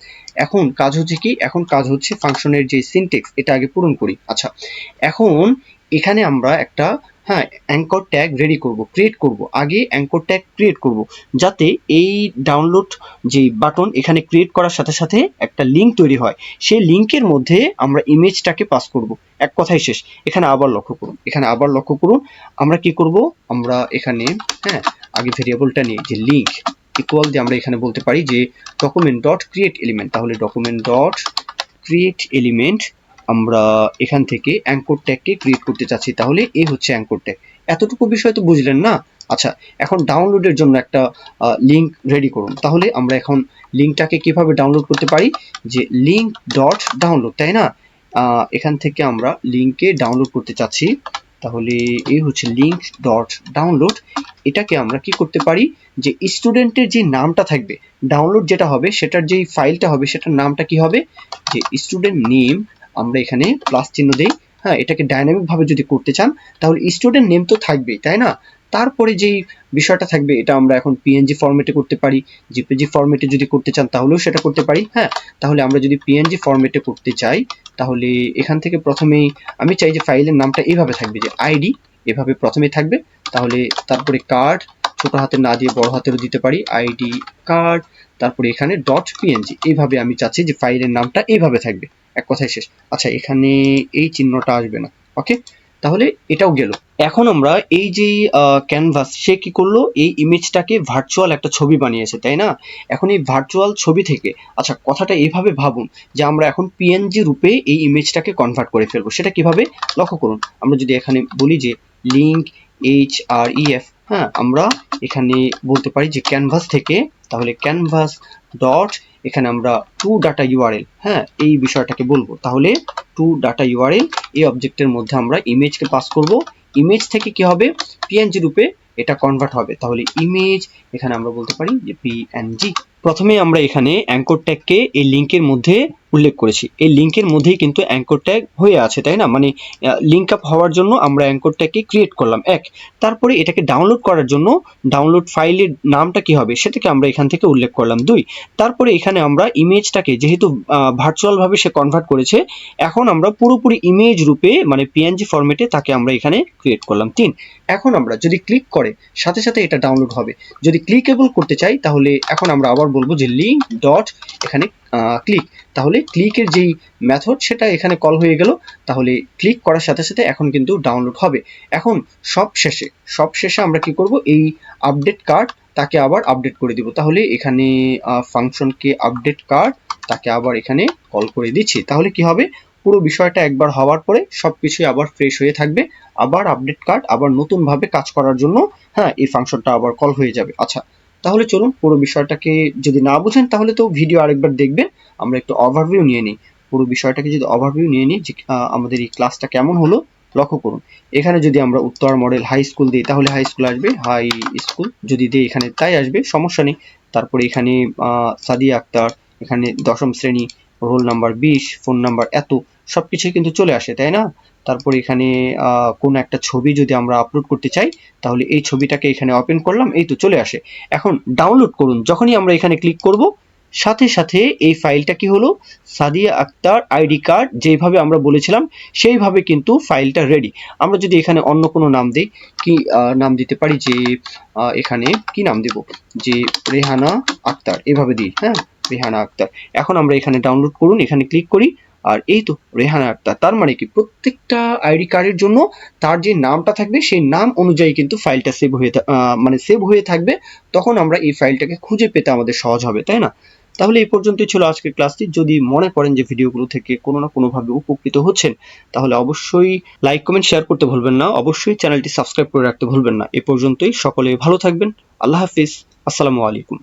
এখন কাজ হচ্ছে কি, এখন কাজ হচ্ছে ফাংশনের যে সিনট্যাক্স এটা আগে পূরণ করি। আচ্ছা এখন এখানে আমরা একটা হ্যাঁ অ্যাঙ্কর ট্যাগ রেডি করব, ক্রিয়েট করব, আগে অ্যাঙ্কর ট্যাগ ক্রিয়েট করব, যাতে এই ডাউনলোড যে বাটন এখানে ক্রিয়েট করার সাথে সাথে একটা লিঙ্ক তৈরি হয়, সেই লিঙ্কের মধ্যে আমরা ইমেজটাকে পাস করব। এক কথাই শেষ। এখানে আবার লক্ষ্য করুন, এখানে আবার লক্ষ্য করুন, আমরা কি করব, আমরা এখানে হ্যাঁ আগে ভেরিয়েবলটা নিয়ে যে লিঙ্ক ইকুয়াল দিয়ে আমরা এখানে বলতে পারি যে ডকুমেন্ট ডট ক্রিয়েট এলিমেন্ট, তাহলে ডকুমেন্ট ডট ক্রিয়েট এলিমেন্ট আমরা এখান থেকে অ্যাঙ্কর ট্যাগকে ক্রিয়েট করতে চাচ্ছি, তাহলে এই হচ্ছে অ্যাঙ্কর ট্যাগ। এতটুকু বিষয় তো বুঝলেন না? আচ্ছা এখন ডাউনলোডের জন্য একটা লিঙ্ক রেডি করুন, তাহলে আমরা এখন লিঙ্কটাকে কিভাবে ডাউনলোড করতে পারি, যে লিঙ্ক ডট ডাউনলোড, তাই না, এখান থেকে আমরা লিঙ্কে ডাউনলোড করতে চাচ্ছি, তাহলে এই হচ্ছে লিঙ্ক ডট ডাউনলোড। এটাকে আমরা কি করতে পারি, যে স্টুডেন্টের যে নামটা থাকবে, ডাউনলোড যেটা হবে সেটার যেই ফাইলটা হবে সেটার নামটা কি হবে, যে স্টুডেন্ট নেম, আমরা এখানে প্লাস চিহ্ন দেই। হ্যাঁ এটাকে ডাইনামিক ভাবে যদি করতে চান তাহলে স্টুডেন্ট নেম তো থাকবেই, তাই না, তারপরে যেই বিষয়টা থাকবে এটা আমরা এখন পিএনজি ফরম্যাটে করতে পারি, জেপিজি ফরম্যাটে যদি করতে চান তাহলেও সেটা করতে পারি। হ্যাঁ তাহলে আমরা যদি পিএনজি ফরম্যাটে করতে চাই তাহলে এখান থেকে প্রথমেই আমি চাই যে ফাইলের নামটা এইভাবে থাকবে, যে আইডি এভাবে প্রথমে থাকবে, তাহলে তারপরে কার্ড ছোট হাতের না দিয়ে বড় হাতেরও দিতে পারি, আইডি কার্ড, তারপরে এখানে ডট পিএনজি, এইভাবে আমি চাচ্ছি যে ফাইলের নামটা এইভাবে থাকবে। এক কথায় শেষ। আচ্ছা এখানে এই চিহ্নটা আসবে না। ওকে, তাহলে এটাও গেল। এখন আমরা এই যে ক্যানভাস সে কি করলো, এই ইমেজটাকে ভার্চুয়াল একটা ছবি বানিয়েছে, তাই না, এখন এই ভার্চুয়াল ছবি থেকে আচ্ছা কথাটা এইভাবে ভাবুন যে আমরা এখন পিএনজি রূপে এই ইমেজটাকে কনভার্ট করে ফেলবো, সেটা কিভাবে লক্ষ্য করুন। আমরা যদি এখানে বলি যে লিঙ্ক href, হ্যাঁ আমরা এখানে বলতে পারি যে ক্যানভাস থেকে, তাহলে ক্যানভাস ডট এখানে আমরা টু ডাটা ইউআরএল, হ্যাঁ এই বিষয়টাকে বলবো, তাহলে টু ডাটা ইউআরএল এই অবজেক্টের মধ্যে আমরা ইমেজকে পাস করব, ইমেজ থেকে কি হবে পিএনজি রূপে এটা কনভার্ট হবে, তাহলে ইমেজ এখানে আমরা বলতে পারি যে পিএনজি। প্রথমে আমরা এখানে অ্যাঙ্কর ট্যাগকে এই লিঙ্কের মধ্যে উল্লেখ করেছি, এই লিঙ্কের মধ্যেই কিন্তু অ্যাঙ্কর ট্যাগ হয়ে আছে, তাই না, মানে লিঙ্ক আপ হওয়ার জন্য আমরা অ্যাঙ্কর ট্যাগকে ক্রিয়েট করলাম এক, তারপরে এটাকে ডাউনলোড করার জন্য ডাউনলোড ফাইলের নামটা কি হবে সেটাকে আমরা এখান থেকে উল্লেখ করলাম 2, তারপরে এখানে আমরা ইমেজটাকে যেহেতু ভার্চুয়াল ভাবে সে কনভার্ট করেছে, এখন আমরা পুরোপুরি ইমেজ রূপে মানে পিএনজি ফরম্যাটে তাকে আমরা এখানে ক্রিয়েট করলাম 3। এখন আমরা যদি ক্লিক করে সাথে সাথে এটা ডাউনলোড হবে, যদি ক্লিকেবল করতে চাই তাহলে এখন আমরা আবার বলবো যে লিঙ্ক ডট এখানে ক্লিক, তাহলে ক্লিকের যেই মেথড সেটা এখানে কল হয়ে গেল। তাহলে ক্লিক করার সাথে সাথে এখন কিন্তু ডাউনলোড হবে। এখন সব শেষে আমরা কি করব, এই আপডেট কার্ড তাকে আবার আপডেট করে দিব। তাহলে এখানে ফাংশনকে আপডেট কার্ড তাকে আবার এখানে কল করে দিচ্ছি। তাহলে কি হবে, পুরো বিষয়টা একবার হওয়ার পরে সবকিছুই আবার ফ্রেশ হয়ে থাকবে। আবার আপডেট কার্ড আবার নতুন ভাবে কাজ করার জন্য এই ফাংশনটা আবার কল হয়ে যাবে। আচ্ছা, তাহলে চলুন পুরো বিষয়টাকে, যদি না বুঝেন তাহলে তো ভিডিও আরেকবার দেখবেন। আমরা একটু ওভারভিউ নিয়ে নিই। পুরো বিষয়টাকে যদি ওভারভিউ নিয়ে নিই যে আমাদের এই ক্লাসটা কেমন হলো, লক্ষ্য করুন। এখানে যদি আমরা উত্তর মডেল হাই স্কুল দিই তাহলে হাই স্কুল আসবে, হাই স্কুল যদি দিই এখানে তাই আসবে, সমস্যা নেই। তারপরে এখানে সাদিয়া আক্তার, এখানে 10ম শ্রেণী, রোল নাম্বার 20, ফোন নাম্বার এত, সবকিছুই কিন্তু চলে আসে, তাই না? তারপরে এখানে কোনো একটা ছবি যদি আমরা আপলোড করতে চাই তাহলে এই ছবিটাকে এখানে ওপেন করলাম, এই তো চলে আসে। এখন ডাউনলোড করুন, যখনই আমরা এখানে ক্লিক করব সাথে সাথে এই ফাইলটা কি হলো, সাদিয়া আক্তার আইডি কার্ড যেভাবে আমরা বলেছিলাম সেইভাবে কিন্তু ফাইলটা রেডি। আমরা যদি এখানে অন্য কোনো নাম দিই, কি নাম দিতে পারি, যে এখানে কি নাম দেব, যে রেহানা আক্তার, এভাবে দিই, হ্যাঁ, রেহানা আক্তার। এখন আমরা এখানে ডাউনলোড করুন, এখানে ক্লিক করি, আর এই তো রেহানা আক্তার। তার মানে কি, প্রত্যেকটা আইডি কার্ডের জন্য তার যে নামটা থাকবে সেই নাম অনুযায়ী কিন্তু ফাইলটা সেভ হয়ে থাকবে। তখন আমরা এই ফাইলটাকে খুঁজে পেতে আমাদের সহজ হবে, তাই না? তাহলে এই পর্যন্তই ছিল আজকের ক্লাসটি। যদি মনে করেন যে ভিডিওগুলো থেকে কোনো না কোনোভাবে উপকৃত হচ্ছেন, তাহলে অবশ্যই লাইক, কমেন্ট, শেয়ার করতে ভুলবেন না। অবশ্যই চ্যানেলটি সাবস্ক্রাইব করে রাখতে ভুলবেন না। এ পর্যন্তই, সকলে ভালো থাকবেন। আল্লাহ হাফিজ। আসসালামু আলাইকুম।